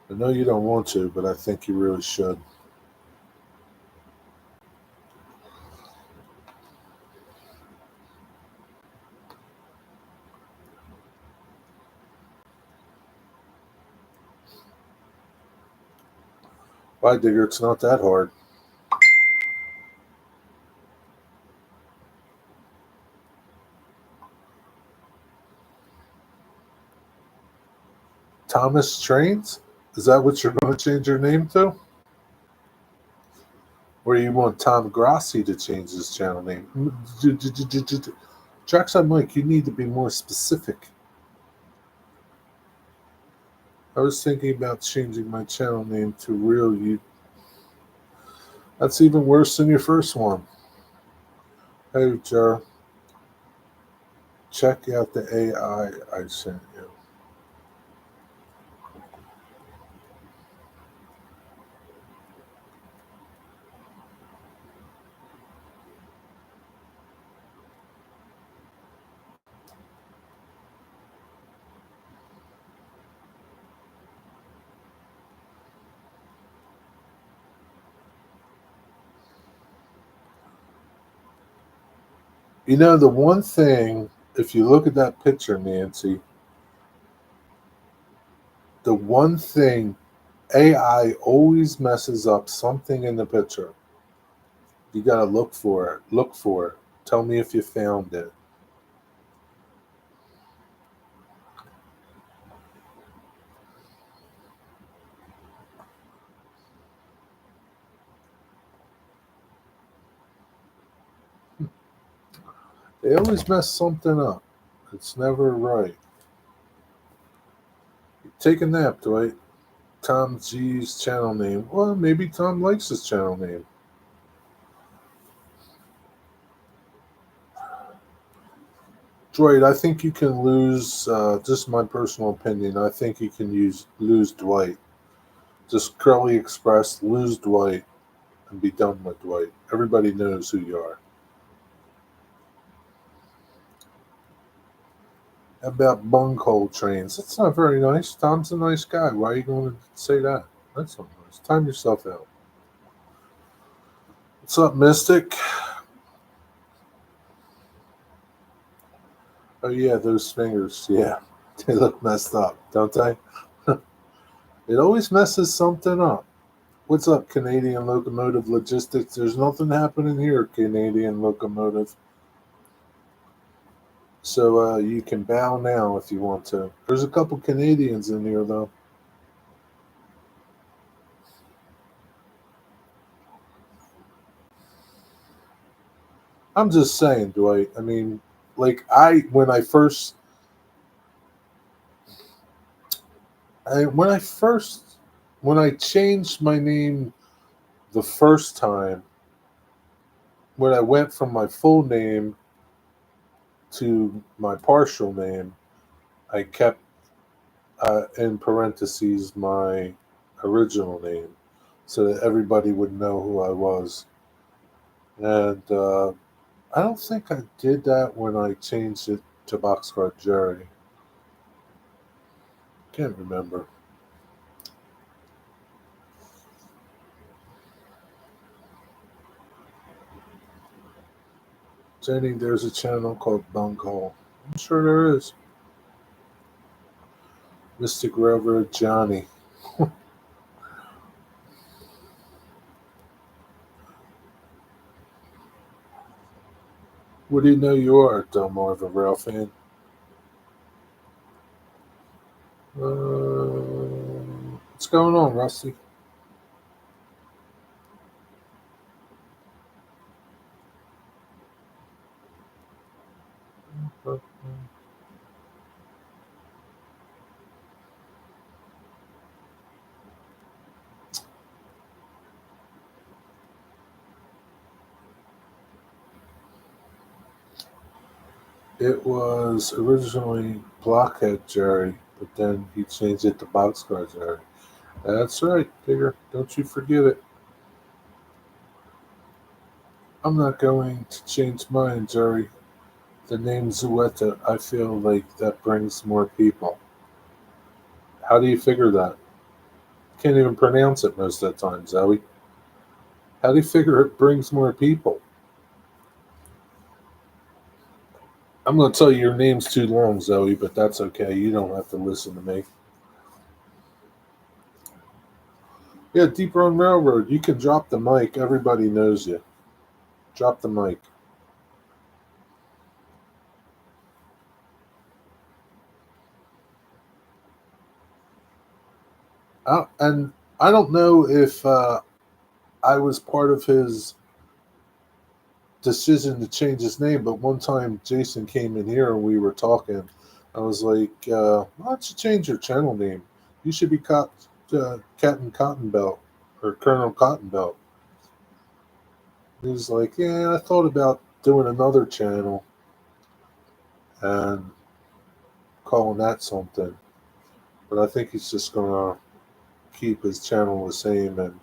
I know you don't want to, but I think you really should. Why, Digger? It's not that hard. Thomas Trains? Is that what you're going to change your name to? Or you want Tom Grassi to change his channel name? Jackson Mike, you need to be more specific. I was thinking about changing my channel name to Real You. That's even worse than your first one. Hey, Jar, check out the AI I sent you. You know, the one thing, if you look at that picture, Nancy, the one thing AI always messes up something in the picture. You got to look for it. Look for it. Tell me if you found it. They always mess something up. It's never right. Take a nap, Dwight. Tom G's channel name. Well, maybe Tom likes his channel name. Dwight, I think you can lose. Just my personal opinion. I think you can lose Dwight. Just Curly Express, lose Dwight, and be done with Dwight. Everybody knows who you are. About bunghole trains. That's not very nice. Tom's a nice guy. Why are you going to say that? That's not nice. Time yourself out. What's up, Mystic? Oh yeah, those fingers. Yeah, they look messed up, don't they? It always messes something up. What's up, Canadian Locomotive Logistics? There's nothing happening here, Canadian Locomotive. So you can bow now if you want to. There's a couple Canadians in here, though. I'm just saying, Dwight. I mean, like I when I first when I changed my name the first time, when I went from my full name to my partial name, I kept in parentheses my original name so that everybody would know who I was. And I don't think I did that when I changed it to Boxcar Jerry. Can't remember. Jenny, there's a channel called Bunghole. I'm sure there is. Mystic Rover Johnny. What do you know you are, Delmarva Rail fan? What's going on, Rusty? It was originally Blockhead Jerry, but then he changed it to Boxcar Jerry. That's right, Digger. Don't you forget it. I'm not going to change mine, Jerry. The name Zuetta, I feel like that brings more people. How do you figure that? Can't even pronounce it most of the time, Zoe. How do you figure it brings more people? I'm going to tell you your name's too long, Zoe, but that's okay. You don't have to listen to me. Yeah, Deep Run Railroad. You can drop the mic. Everybody knows you. Drop the mic. And I don't know if I was part of his decision to change his name, but one time Jason came in here and we were talking. I was like, why don't you change your channel name? You should be Captain Cotton Belt or Colonel Cotton Belt. He was like, yeah, I thought about doing another channel and calling that something, but I think he's just going to keep his channel the same, and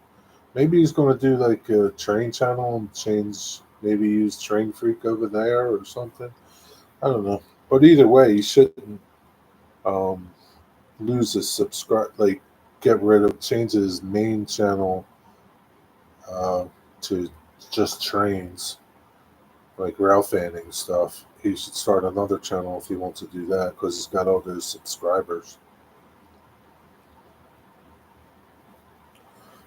maybe he's going to do like a train channel and change, maybe use Train Freak over there or something. I don't know. But either way, he shouldn't um, lose his subscribe, like get rid of, change his main channel uh, to just trains. like rail fanning stuff. He should start another channel if he wants to do that because he's got all those subscribers.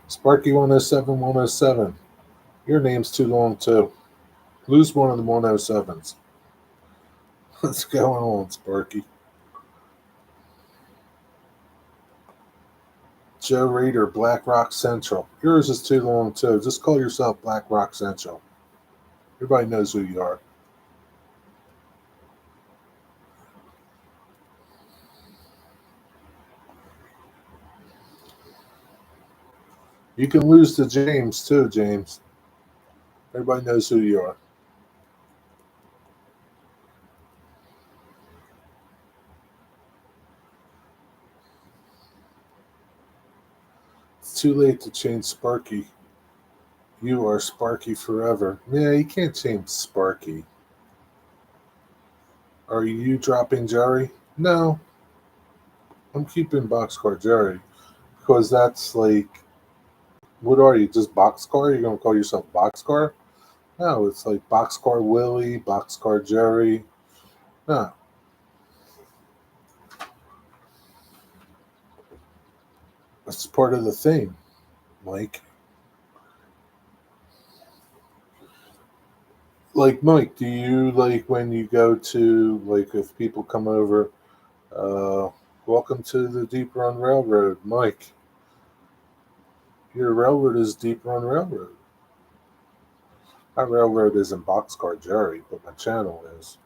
Sparky 107 107. Your name's too long too. Lose one of the 107s. What's going on, Sparky? Joe Reader, Black Rock Central. Yours is too long too. Just call yourself Black Rock Central. Everybody knows who you are. You can lose to James too, James. Everybody knows who you are. It's too late to change Sparky. You are Sparky forever. Yeah, you can't change Sparky. Are you dropping Jerry? No, I'm keeping Boxcar Jerry because that's like, what are you? Just Boxcar? You're gonna call yourself Boxcar? No, it's like Boxcar Willie, Boxcar Jerry. No, it's part of the thing, Mike. Like Mike, do you like when you go to like if people come over? Welcome to the Deep Run Railroad, Mike. Your railroad is Deep Run Railroad. My railroad isn't Boxcar Jerry, but my channel is.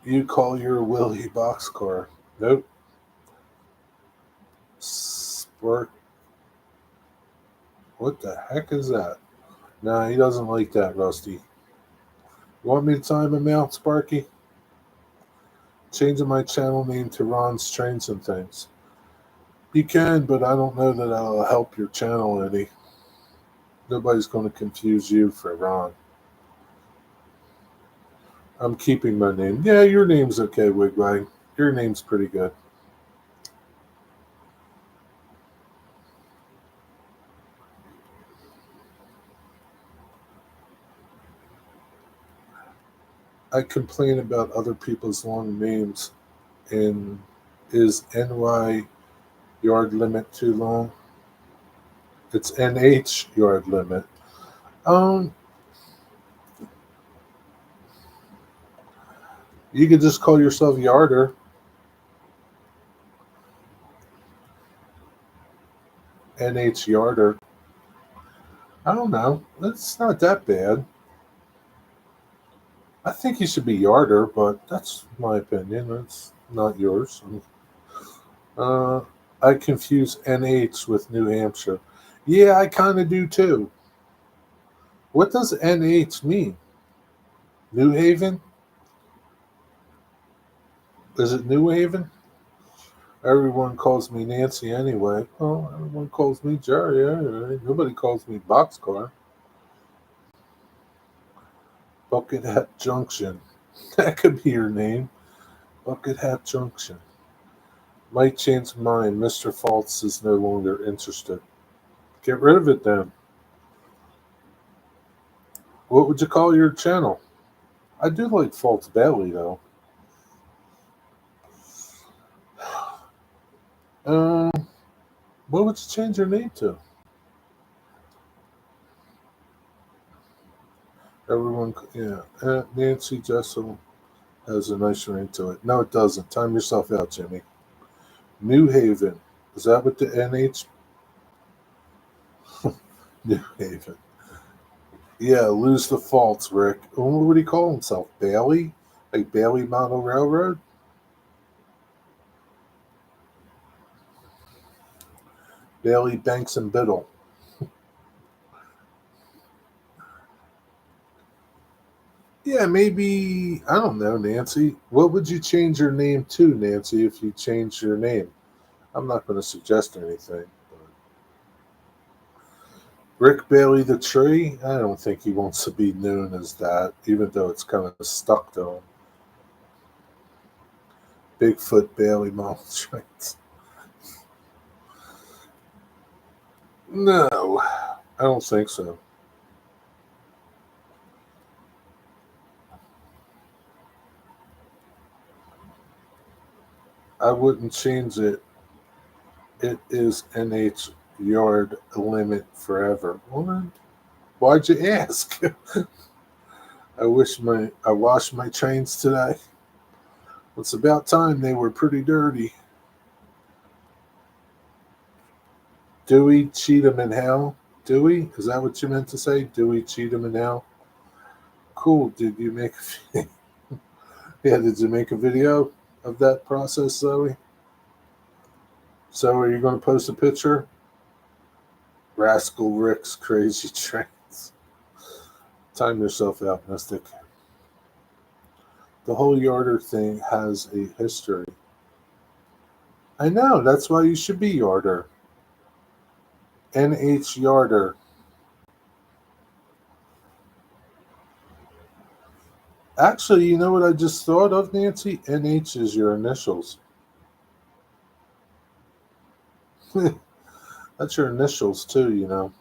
You call your Willie Boxcar. Nope. Spark. What the heck is that? Nah, he doesn't like that, Rusty. You want me to time him out, Sparky? Changing my channel name to Ron's Trains and Things. You can, but I don't know that I'll help your channel any. Nobody's going to confuse you for Ron. I'm keeping my name. Yeah, your name's okay, Wigwag. Your name's pretty good. I complain about other people's long names. And is NY yard limit too long? It's NH yard limit. Um, you could just call yourself Yarder. NH Yarder. I don't know. It's not that bad. I think you should be Yarder, but that's my opinion. That's not yours. Uh, I confuse NH with New Hampshire. Yeah, I kind of do too. What does NH mean? New Haven? Is it New Haven? Everyone calls me Nancy anyway. Oh, everyone calls me Jerry anyway. Nobody calls me Boxcar. Bucket Hat Junction. That could be your name. Bucket Hat Junction. Might change mind. Mr. Faltz is no longer interested. Get rid of it then. What would you call your channel? I do like Faltz Bailey though. Um, what would you change your name to? Everyone, yeah. Nancy Jessel has a nice ring to it. No, it doesn't. Time yourself out, Jimmy. New Haven. Is that what the NH? New Haven. Yeah, lose the faults, Rick. What would he call himself? Bailey? Like Bailey Model Railroad? Bailey Banks and Biddle. Yeah, maybe, I don't know, Nancy. What would you change your name to, Nancy, if you changed your name? I'm not going to suggest anything. But Rick Bailey the Tree? I don't think he wants to be known as that, even though it's kind of stuck to him. Bigfoot Bailey Model Trains. No. I don't think so. I wouldn't change it. It is NH yard limit forever. What? Why'd you ask? I washed my trains today. It's about time. They were pretty dirty. Dewey, Cheatham, and Hal. Dewey? Is that what you meant to say? Dewey, Cheatham, and Hal? Cool. Did you make yeah, did you make a video of that process, Zoe? So are you gonna post a picture? Rascal Rick's crazy trains. Time yourself out, Mystic. The whole Yarder thing has a history. I know, that's why you should be Yarder. NH Yarder. Actually, you know what I just thought of, Nancy? NH is your initials. That's your initials too, you know.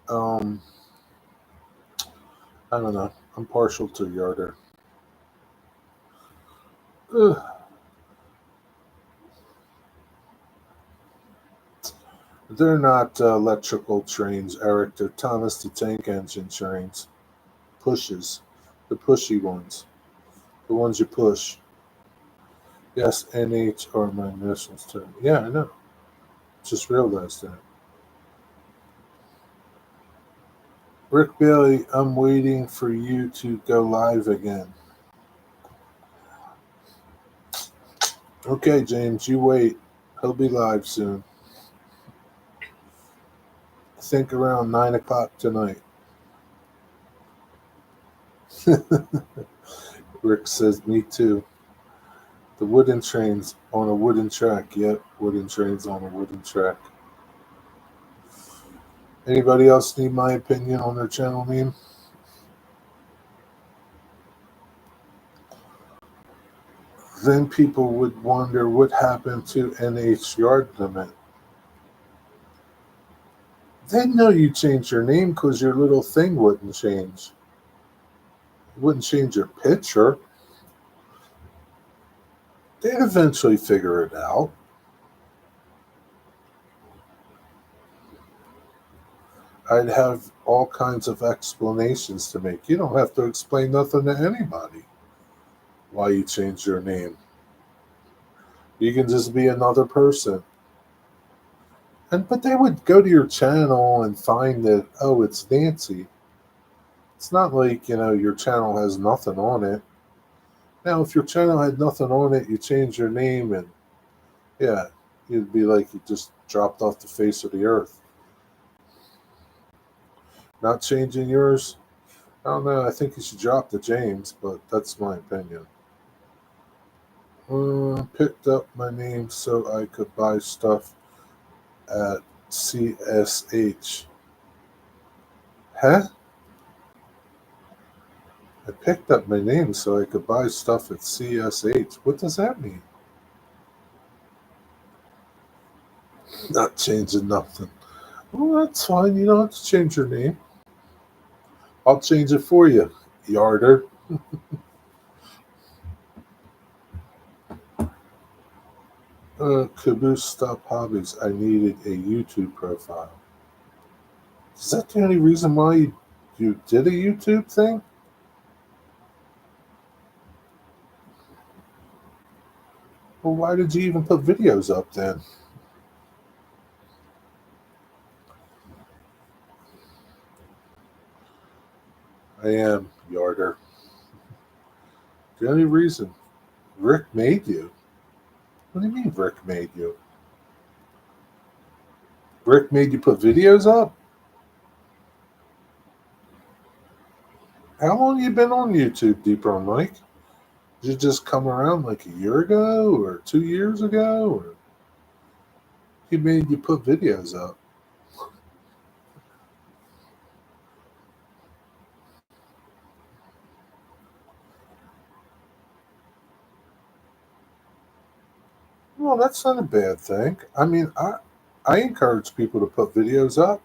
Um, I don't know. I'm partial to Yarder. Ugh. They're not electrical trains, Eric. They're Thomas the Tank Engine trains. Pushes. The pushy ones. The ones you push. Yes, NH are my initials too. Yeah, I know. Just realized that. Rick Bailey, I'm waiting for you to go live again. Okay, James, you wait. He'll be live soon. I think around 9 o'clock tonight. Rick says, me too. The wooden trains on a wooden track. Yep, wooden trains on a wooden track. Anybody else need my opinion on their channel name? Then people would wonder what happened to NH Yard Limit. They know you changed your name because your little thing wouldn't change. It wouldn't change your picture. They'd eventually figure it out. I'd have all kinds of explanations to make. You don't have to explain nothing to anybody why you changed your name. You can just be another person. And but they would go to your channel and find that, oh, it's Nancy. It's not like, your channel has nothing on it. Now if your channel had nothing on it, you change your name and yeah, you'd be like you just dropped off the face of the earth. Not changing yours, I don't know. I think you should drop the James, but that's my opinion. Picked up my name so I could buy stuff at CSH. Huh? I picked up my name so I could buy stuff at CSH. What does that mean? Not changing nothing. Well, that's fine. You don't have to change your name. I'll change it for you, Yarder. Caboose Stop Hobbies. I needed a YouTube profile. Is that the only reason why you did a YouTube thing? Well, why did you even put videos up then? I am, Yarder. The only reason Rick made you. What do you mean Rick made you? Rick made you put videos up? How long you been on YouTube, Deeper on Mike? Did you just come around like a year ago or 2 years ago? Or he made you put videos up? Well, that's not a bad thing. I mean, I encourage people to put videos up.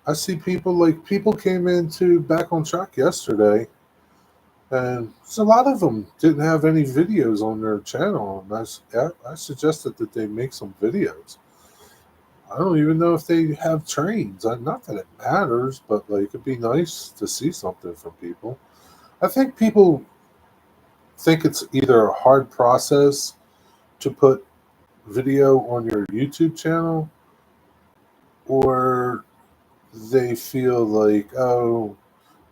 I see people came into Back on Track yesterday, and so a lot of them didn't have any videos on their channel. And I suggested that they make some videos. I don't even know if they have trains. Not that it matters, but like it'd be nice to see something from people. I think people think it's either a hard process to put video on your YouTube channel, or they feel like, oh,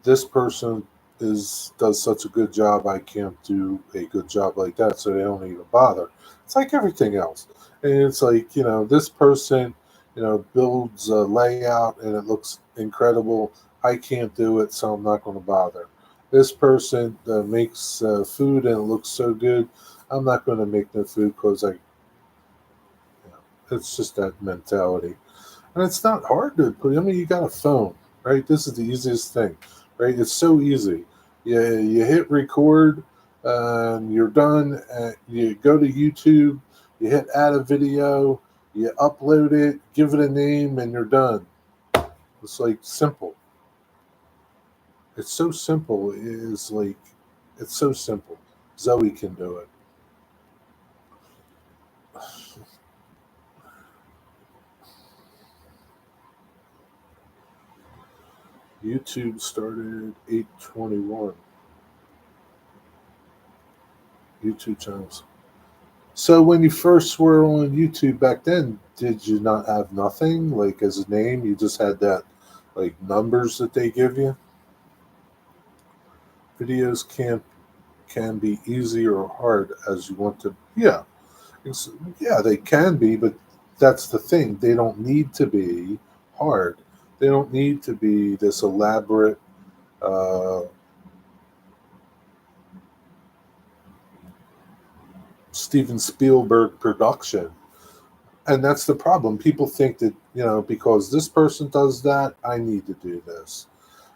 this person is does such a good job, I can't do a good job like that, so they don't even bother. It's like everything else. And it's like, this person, builds a layout and it looks incredible. I can't do it, so I'm not going to bother. This person makes food and it looks so good. I'm not going to make no food because it's just that mentality. And it's not hard to put. I mean, you got a phone, right? This is the easiest thing, right? It's so easy. You hit record, and you're done. You go to YouTube, you hit add a video, you upload it, give it a name, and you're done. It's like simple. It's so simple. It's so simple. Zoe can do it. YouTube started 8/21. YouTube channels. So when you first were on YouTube back then, did you not have nothing like as a name? You just had that like numbers that they give you. Videos can be easy or hard as you want to. Yeah, yeah, they can be, but that's the thing. They don't need to be hard. They don't need to be this elaborate uh, Steven Spielberg production. And that's the problem. People think that, because this person does that, I need to do this.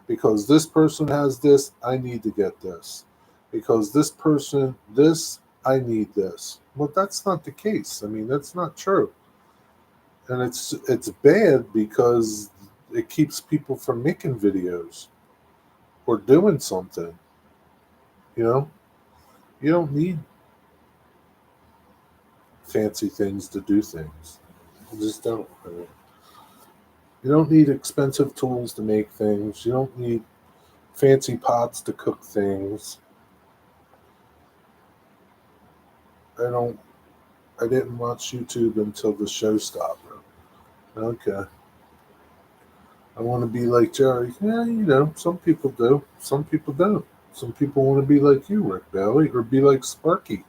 Because this person has this, I need to get this. Because this person, this, I need this. Well, that's not the case. I mean, that's not true. And it's bad because it keeps people from making videos or doing something. You know, you don't need fancy things to do things. You just don't. I mean, you don't need expensive tools to make things. You don't need fancy pots to cook things. I don't. I didn't watch YouTube until the show stopped. Okay. I want to be like Jerry. Yeah, some people do. Some people don't. Some people want to be like you, Rick Bailey, or be like Sparky.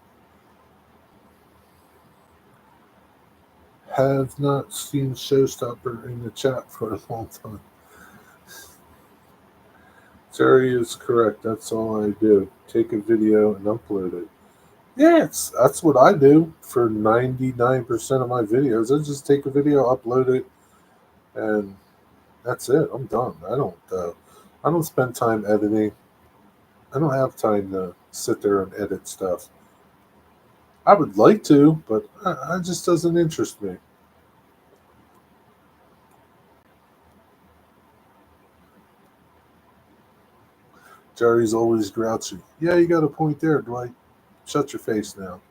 Have not seen Showstopper in the chat for a long time. Jerry is correct. That's all I do. Take a video and upload it. Yeah, that's what I do for 99% of my videos. I just take a video, upload it, and that's it. I'm done. I don't spend time editing. I don't have time to sit there and edit stuff. I would like to, but it just doesn't interest me. Jerry's always grouchy. Yeah, you got a point there, Dwight. Shut your face now.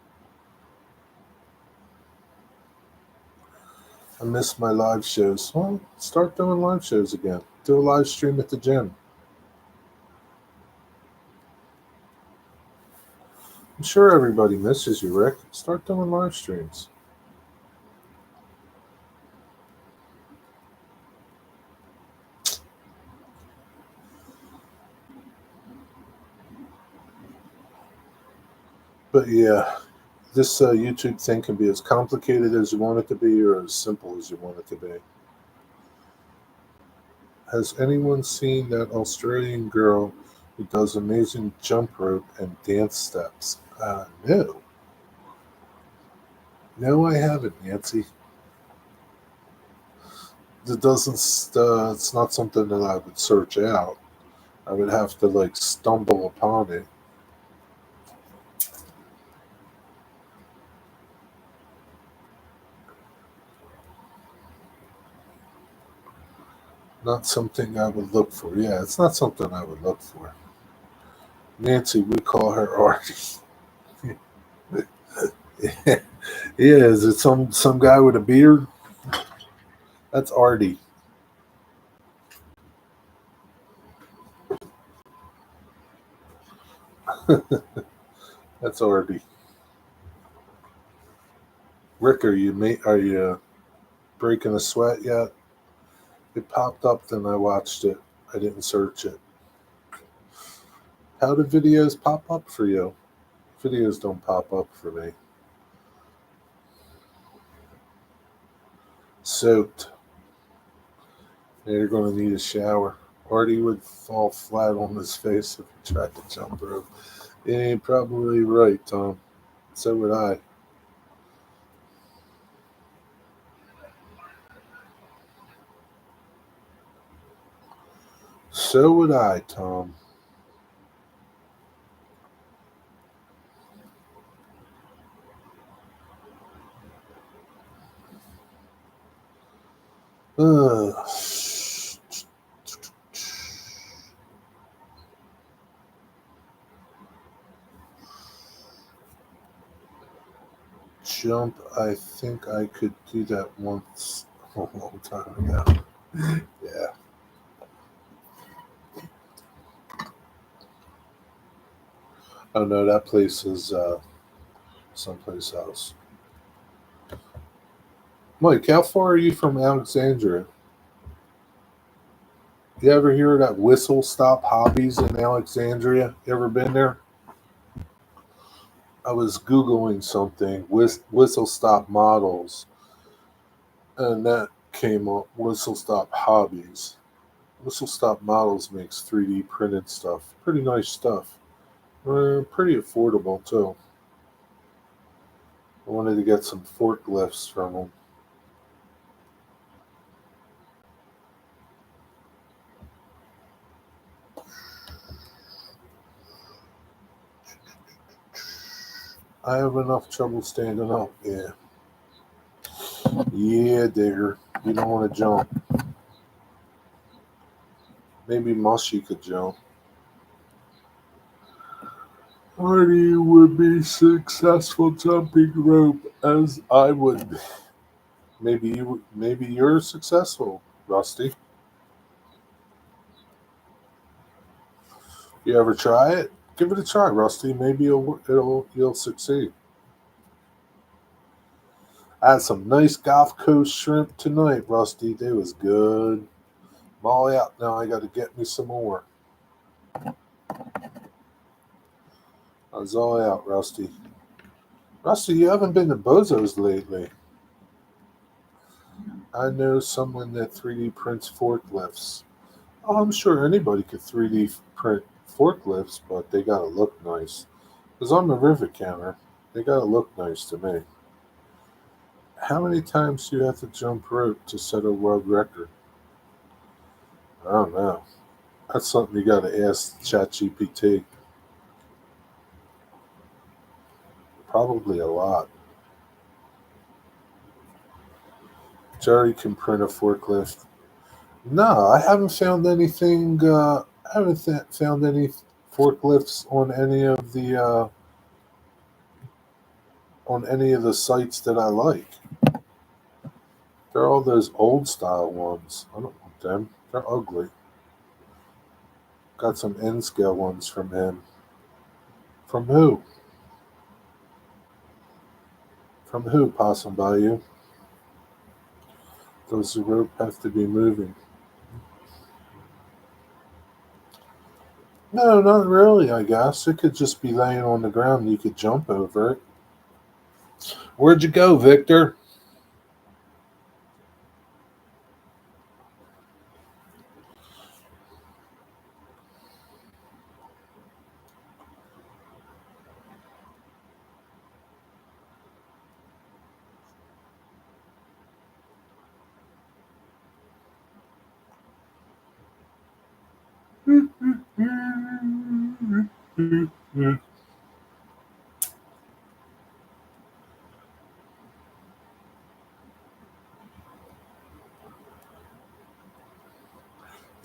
I miss my live shows. Well, start doing live shows again. Do a live stream at the gym. I'm sure everybody misses you, Rick. Start doing live streams. But yeah, this YouTube thing can be as complicated as you want it to be or as simple as you want it to be. Has anyone seen that Australian girl who does amazing jump rope and dance steps? No. No, I haven't, Nancy. It doesn't. It's not something that I would search out. I would have to like stumble upon it. Not something I would look for. Yeah, it's not something I would look for. Nancy, we call her Artie. Yeah, is it some guy with a beard? That's Artie. That's Artie. Rick, are you breaking a sweat yet? It popped up, then I watched it. I didn't search it. How do videos pop up for you? Videos don't pop up for me. Soaked. Now you're going to need a shower. Artie would fall flat on his face if he tried to jump rope. You ain't probably right, Tom. So would I. So would I, Tom. Ugh. Jump, I think I could do that once a long time ago. Yeah. Oh no, that place is someplace else. Mike, how far are you from Alexandria? You ever hear of that Whistle Stop Hobbies in Alexandria? You ever been there? I was Googling something, Whistle Stop models, and that came up, Whistle Stop Hobbies. Whistle Stop Models makes 3D printed stuff. Pretty nice stuff. Pretty affordable, too. I wanted to get some forklifts from them. I have enough trouble standing up. Yeah. Yeah, digger. You don't want to jump. Maybe Mushy could jump. Marty would be successful jumping rope as I would be. Maybe you're successful, Rusty. You ever try it? Give it a try, Rusty. Maybe you'll succeed. I had some nice Gulf Coast shrimp tonight, Rusty. They was good. I'm all out now. I got to get me some more. I was all out, Rusty. Rusty, you haven't been to Bozo's lately. I know someone that 3D prints forklifts. Oh, I'm sure anybody could 3D print forklifts, but they gotta look nice. Because I'm a rivet counter, they gotta look nice to me. How many times do you have to jump rope to set a world record? I don't know. That's something you gotta ask ChatGPT. Probably a lot. Jerry can print a forklift. No, I haven't found anything. I haven't found any forklifts on any of the sites that I like. They're all those old style ones. I don't want them. They're ugly. Got some N scale ones from him. From who? From who, Possum Bayou? Does the rope have to be moving? No, not really, I guess. It could just be laying on the ground and you could jump over it. Where'd you go, Victor?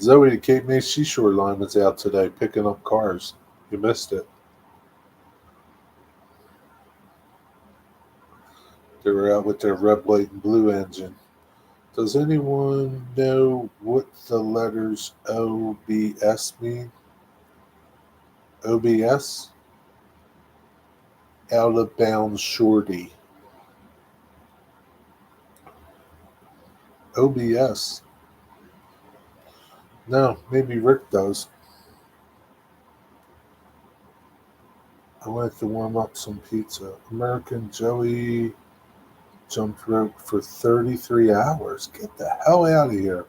Zoe, the Cape May Seashore line was out today picking up cars. You missed it. They were out with their red, white, and blue engine. Does anyone know what the letters OBS mean? OBS? Out of bounds shorty. OBS. No, maybe Rick does. I went to warm up some pizza. American Joey jumped rope for 33 hours. Get the hell out of here.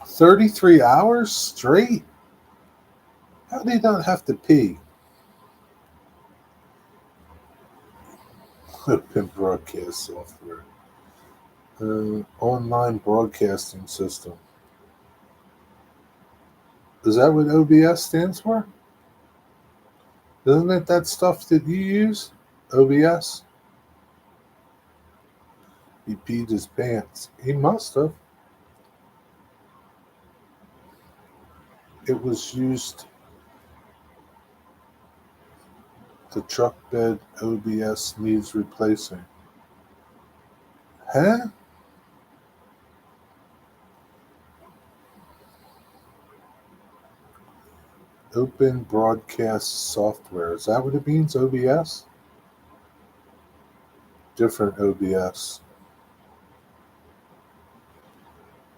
33 hours straight? How do they not have to pee? Open broadcast software. Online broadcasting system. Is that what OBS stands for? Isn't it that stuff that you use? OBS? He peed his pants. He must have. It was used. The truck bed OBS needs replacing. Huh? Open broadcast software. Is that what it means, OBS? Different OBS.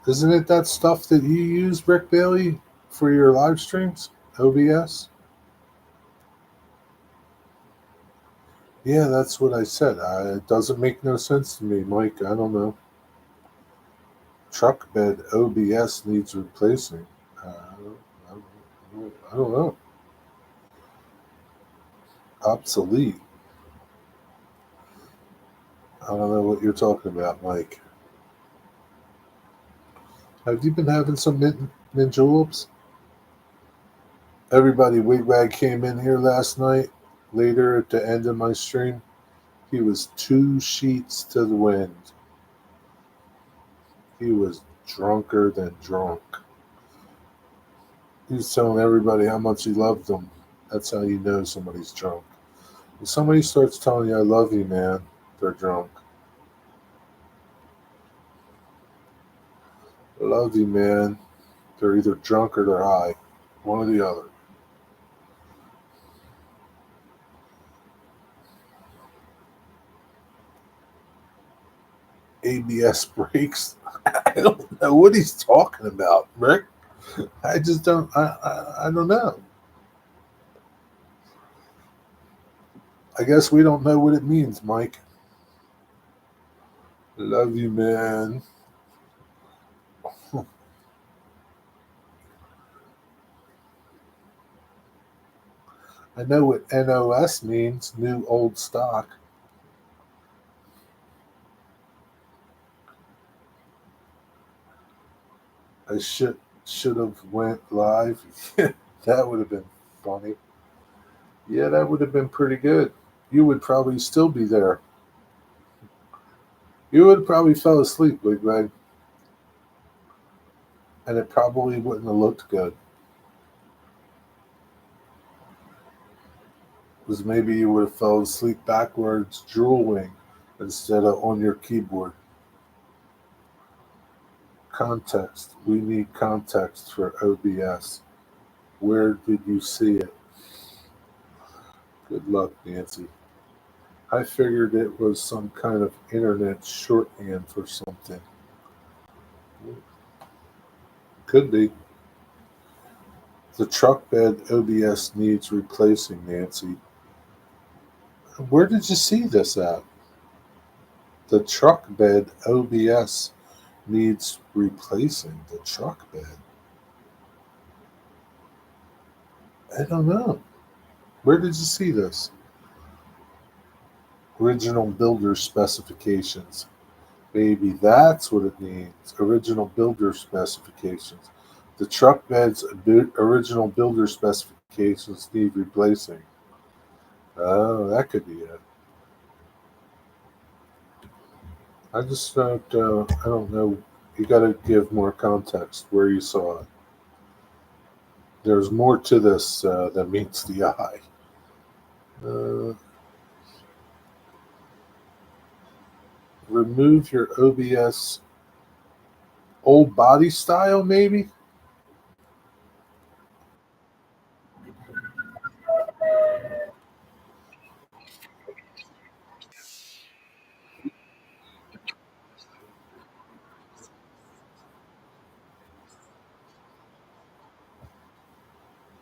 Isn't it that stuff that you use, Rick Bailey, for your live streams? OBS? Yeah, that's what I said. It doesn't make no sense to me, Mike. I don't know. Truck bed OBS needs replacing. I don't know. Obsolete. I don't know what you're talking about, Mike. Have you been having some mint juleps? Everybody, Wigwag came in here last night, later at the end of my stream. He was 2 sheets to the wind. He was drunker than drunk. He's telling everybody how much he loved them. That's how you know somebody's drunk. When somebody starts telling you, I love you, man, they're drunk. I love you, man. They're either drunk or they're high. One or the other. ABS brakes. I don't know what he's talking about, Rick. I just don't. I don't know. I guess we don't know what it means, Mike. Love you, man. I know what NOS means, new old stock. I should have went live. That would have been funny. Yeah, that would have been pretty good. You would probably still be there. You would probably fell asleep, Big Red. And it probably wouldn't have looked good. Because maybe you would have fell asleep backwards, drooling, instead of on your keyboard. Context. We need context for OBS. Where did you see it? Good luck, Nancy. I figured it was some kind of internet shorthand for something. Could be. The truck bed OBS needs replacing, Nancy. Where did you see this at? The truck bed OBS needs replacing. The truck bed. I don't know. Where did you see this? Original builder specifications. Maybe that's what it means. Original builder specifications. The truck bed's original builder specifications need replacing. Oh, that could be it. I just don't. I don't know You got to give more context where you saw it. There's more to this than meets the eye. Uh, remove your OBS old body style, maybe?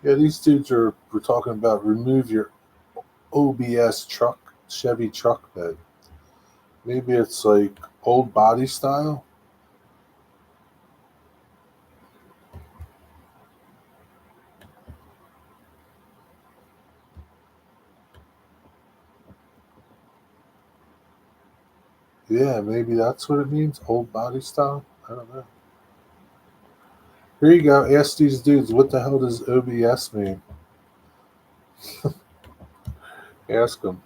Yeah, these dudes are we're talking about remove your OBS truck, Chevy truck bed. Maybe it's like old body style. Yeah, maybe that's what it means. Old body style. I don't know. Here you go. Ask these dudes what the hell does OBS mean. Ask them.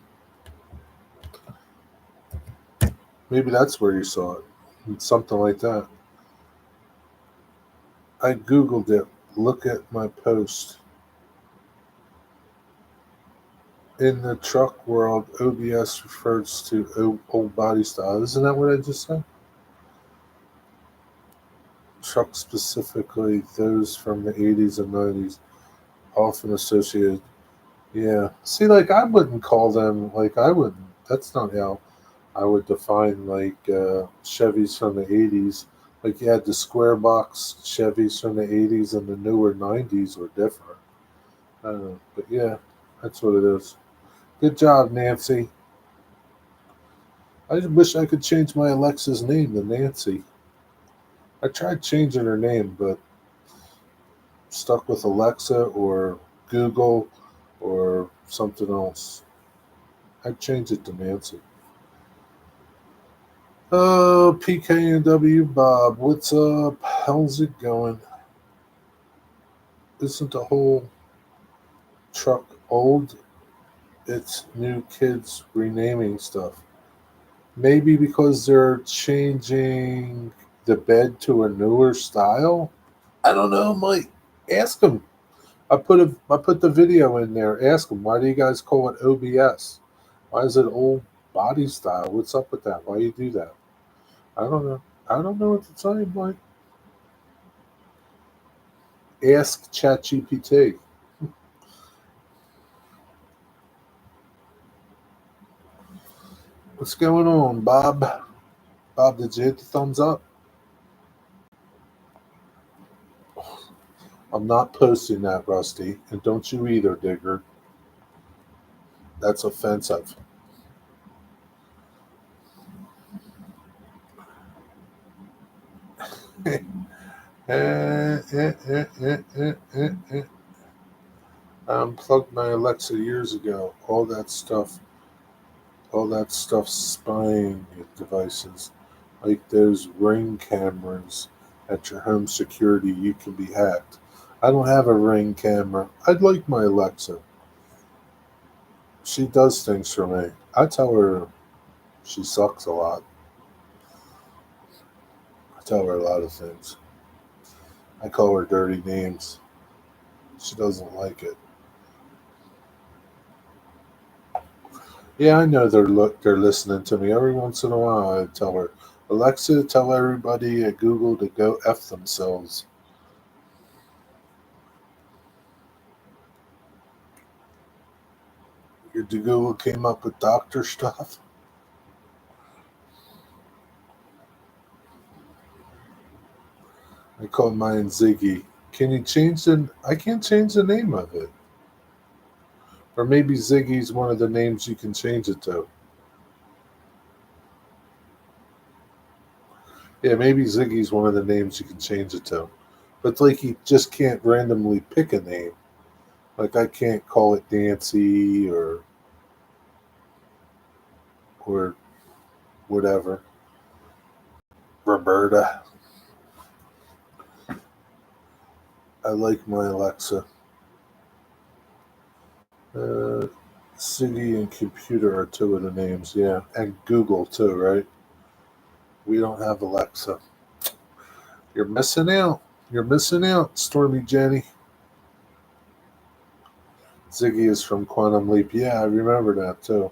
Maybe that's where you saw it. It's something like that. I googled it. Look at my post. In the truck world, OBS refers to old body style. Isn't that what I just said? Truck specifically, those from the 80s and 90s, often associated. Yeah. See, like, I wouldn't call them, like, I wouldn't. That's not how I would define, like, Chevys from the 80s. Like, you had the square box Chevys from the 80s and the newer 90s were different. I don't know. But yeah, that's what it is. Good job, Nancy. I just wish I could change my Alexa's name to Nancy. I tried changing her name, but stuck with Alexa or Google or something else. I'd change it to Nancy. Oh, PKNW Bob, what's up? How's it going? Isn't the whole truck old? It's new kids renaming stuff. Maybe because they're changing the bed to a newer style? I don't know, Mike. Ask them. I put the video in there. Ask them, why do you guys call it OBS? Why is it old body style? What's up with that? Why you do that? I don't know. I don't know what to tell you, Mike. Ask ChatGPT. What's going on, Bob? Bob, did you hit the thumbs up? I'm not posting that, Rusty, and don't you either, Digger. That's offensive. I unplugged my Alexa years ago. All that stuff spying devices, like those ring cameras at your home security, you can be hacked. I don't have a ring camera. I'd like my Alexa. She does things for me. I tell her she sucks a lot. I tell her a lot of things. I call her dirty names. She doesn't like it. Yeah, I know they're listening to me. Every once in a while, I tell her, Alexa, tell everybody at Google to go f themselves. Your Google came up with doctor stuff. I call mine Ziggy. Can you change the? I can't change the name of it. Or maybe Ziggy's one of the names you can change it to. Yeah, maybe Ziggy's one of the names you can change it to. But like you just can't randomly pick a name. Like I can't call it Nancy or whatever. Roberta. I like my Alexa. Uh, Ziggy and computer are two of the names, yeah. And Google too, right? We don't have Alexa. You're missing out. You're missing out, Stormy Jenny. Ziggy is from Quantum Leap. Yeah, I remember that too.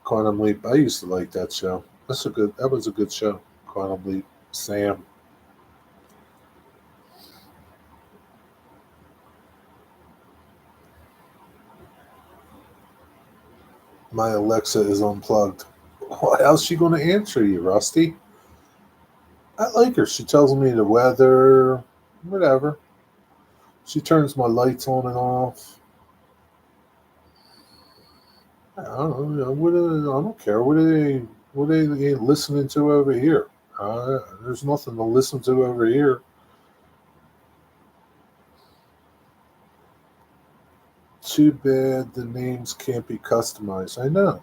Quantum Leap. I used to like that show. That was a good show. Quantum Leap. Sam. My Alexa is unplugged. What else is she gonna answer you, Rusty? I like her. She tells me the weather, whatever. She turns my lights on and off. I don't know. I don't care. What are they listening to over here? There's nothing to listen to over here. Too bad the names can't be customized. I know.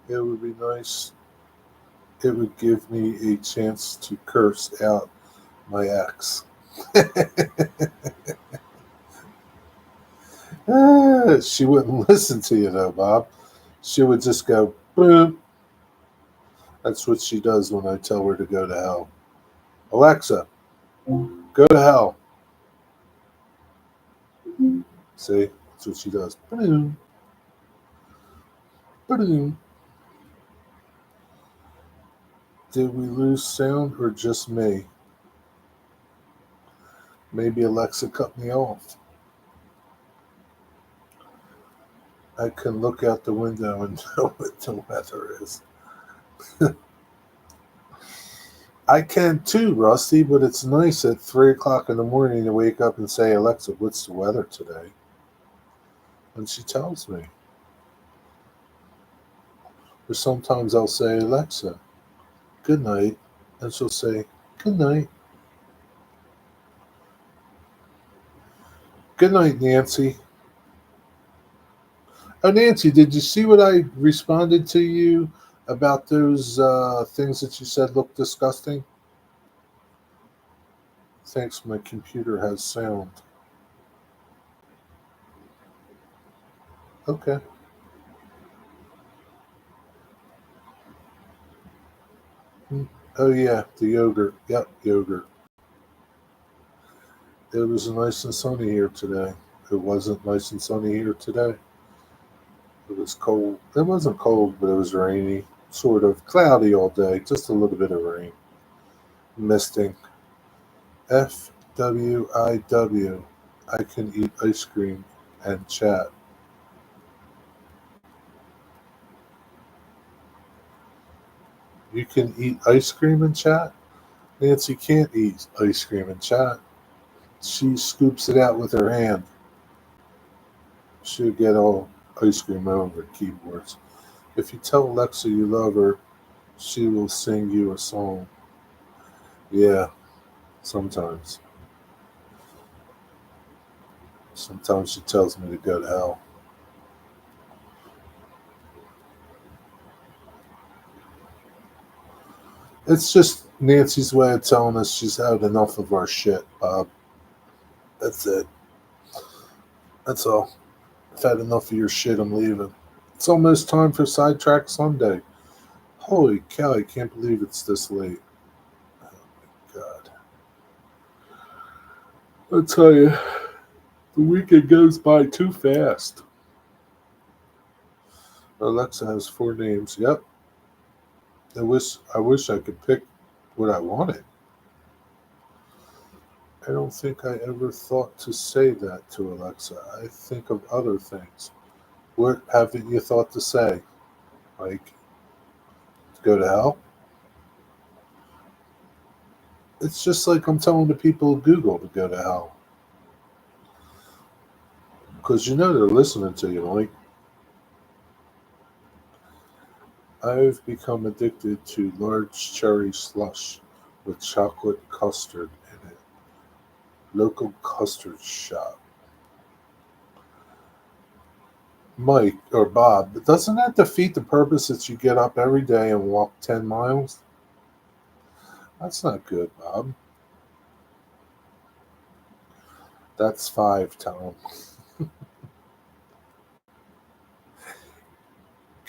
It would be nice. It would give me a chance to curse out my ex. She wouldn't listen to you though, Bob. She would just go, boom. That's what she does when I tell her to go to hell. Alexa, go to hell. See, that's what she does. Boom, boom. Did we lose sound or just me? Maybe Alexa cut me off. I can look out the window and know what the weather is. I can too, Rusty, but it's nice at 3 o'clock in the morning to wake up and say, Alexa, what's the weather today? And she tells me. Or sometimes I'll say, Alexa, good night. And she'll say, good night. Good night, Nancy. Oh, Nancy, did you see what I responded to you about those things that you said look disgusting? Thanks, my computer has sound. Okay. Mm. Oh, yeah, the yogurt. Yep, yogurt. It was nice and sunny here today. It wasn't nice and sunny here today. It was cold. It wasn't cold, but it was rainy. Sort of cloudy all day. Just a little bit of rain. Misting. FWIW. I can eat ice cream and chat. You can eat ice cream and chat? Nancy can't eat ice cream and chat. She scoops it out with her hand. She'll get all ice cream over the keyboards. If you tell Alexa you love her, she will sing you a song. Yeah, sometimes. Sometimes she tells me to go to hell. It's just Nancy's way of telling us she's had enough of our shit, Bob. That's it. That's all. I've had enough of your shit. I'm leaving. It's almost time for Sidetrack Sunday. Holy cow, I can't believe it's this late. Oh my god. I tell you, the weekend goes by too fast. Alexa has 4 names. Yep. I wish I could pick what I wanted. I don't think I ever thought to say that to Alexa. I think of other things. What haven't you thought to say? Like, to go to hell? It's just like I'm telling the people of Google to go to hell. Because you know they're listening to you, Mike. I've become addicted to large cherry slush with chocolate custard in it. Local custard shop. Mike or Bob, doesn't that defeat the purpose that you get up every day and walk 10 miles? That's not good, Bob. That's 5, Tom.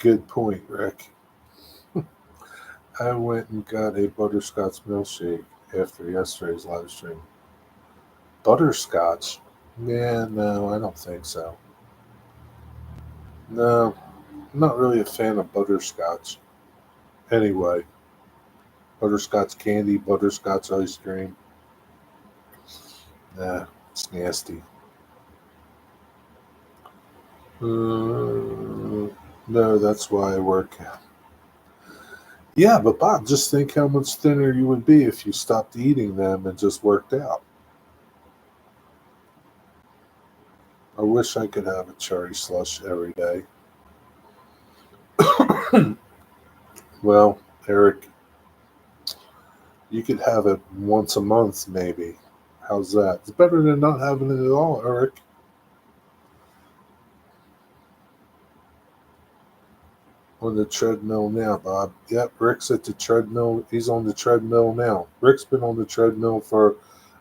Good point, Rick. I went and got a butterscotch milkshake after yesterday's live stream. Butterscotch? Yeah, no, I don't think so. No, I'm not really a fan of butterscotch. Anyway, butterscotch candy, butterscotch ice cream. Nah, it's nasty. No, that's why I work. Yeah, but Bob, just think how much thinner you would be if you stopped eating them and just worked out. I wish I could have a cherry slush every day. Well, Eric, you could have it once a month, maybe. How's that? It's better than not having it at all, Eric. On the treadmill now, Bob. Yep, Rick's at the treadmill. He's on the treadmill now. Rick's been on the treadmill for,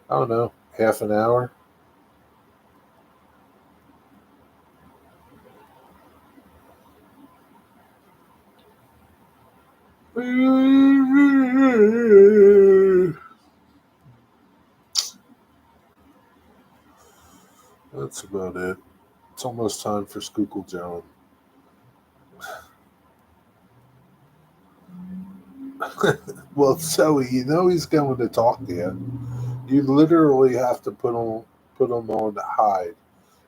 I don't know, half an hour. That's about it. It's almost time for Skookle John. Well, Zoe, you know he's going to talk to you. You literally have to put him on hide.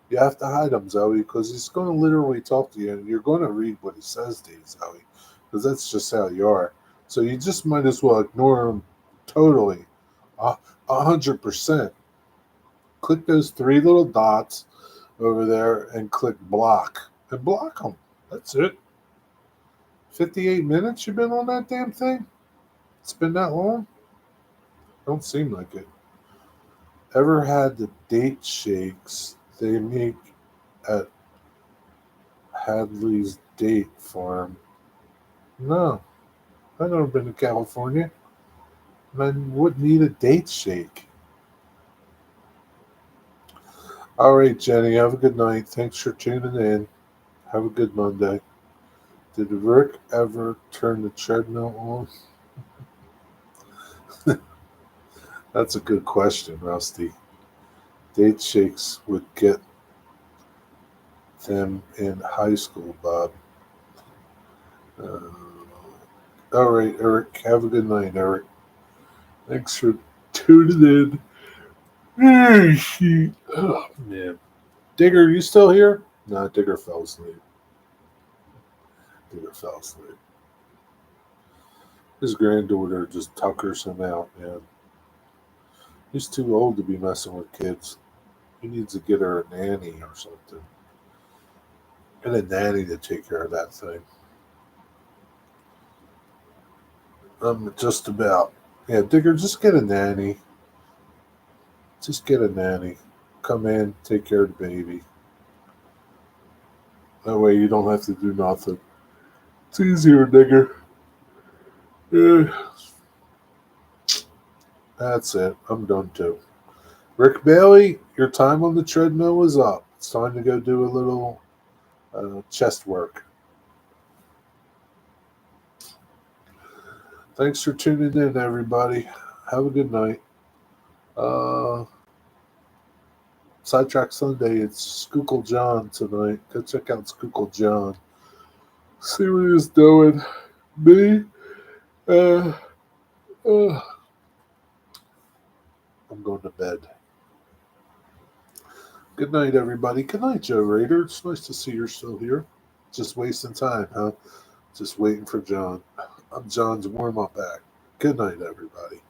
You have to hide him, Zoe, because he's going to literally talk to you, and you're going to read what he says to you, Zoe, because that's just how you are. So you just might as well ignore him totally, 100%. Click those three little dots over there and click block and block him. That's it. 58 minutes you've been on that damn thing? It's been that long? Don't seem like it. Ever had the date shakes they make at Hadley's Date Farm? No, I've never been to California. And I wouldn't need a date shake. All right, Jenny, have a good night. Thanks for tuning in. Have a good Monday. Did Rick ever turn the treadmill on? That's a good question, Rusty. Date shakes would get them in high school, Bob. Uh, all right, Eric. Have a good night, Eric. Thanks for tuning in. Oh, man. Digger, you still here? No, Digger fell asleep. Digger fell asleep. His granddaughter just tuckers him out, man. He's too old to be messing with kids. He needs to get her a nanny or something. Get a nanny to take care of that thing. Just about. Yeah, Digger, just get a nanny. Just get a nanny. Come in, take care of the baby. That way you don't have to do nothing. It's easier, Digger. Yeah, that's it. I'm done too. Rick Bailey, your time on the treadmill is up. It's time to go do a little chest work. Thanks for tuning in, everybody. Have a good night. Uh, Sidetrack Sunday, it's Skookle John tonight. Go check out Skookle John. See what he's doing. Me? Uh, uh, I'm going to bed. Good night, everybody. Good night, Joe Rader. It's nice to see you're still here. Just wasting time, huh? Just waiting for John. I'm John's warm up act. Good night, everybody.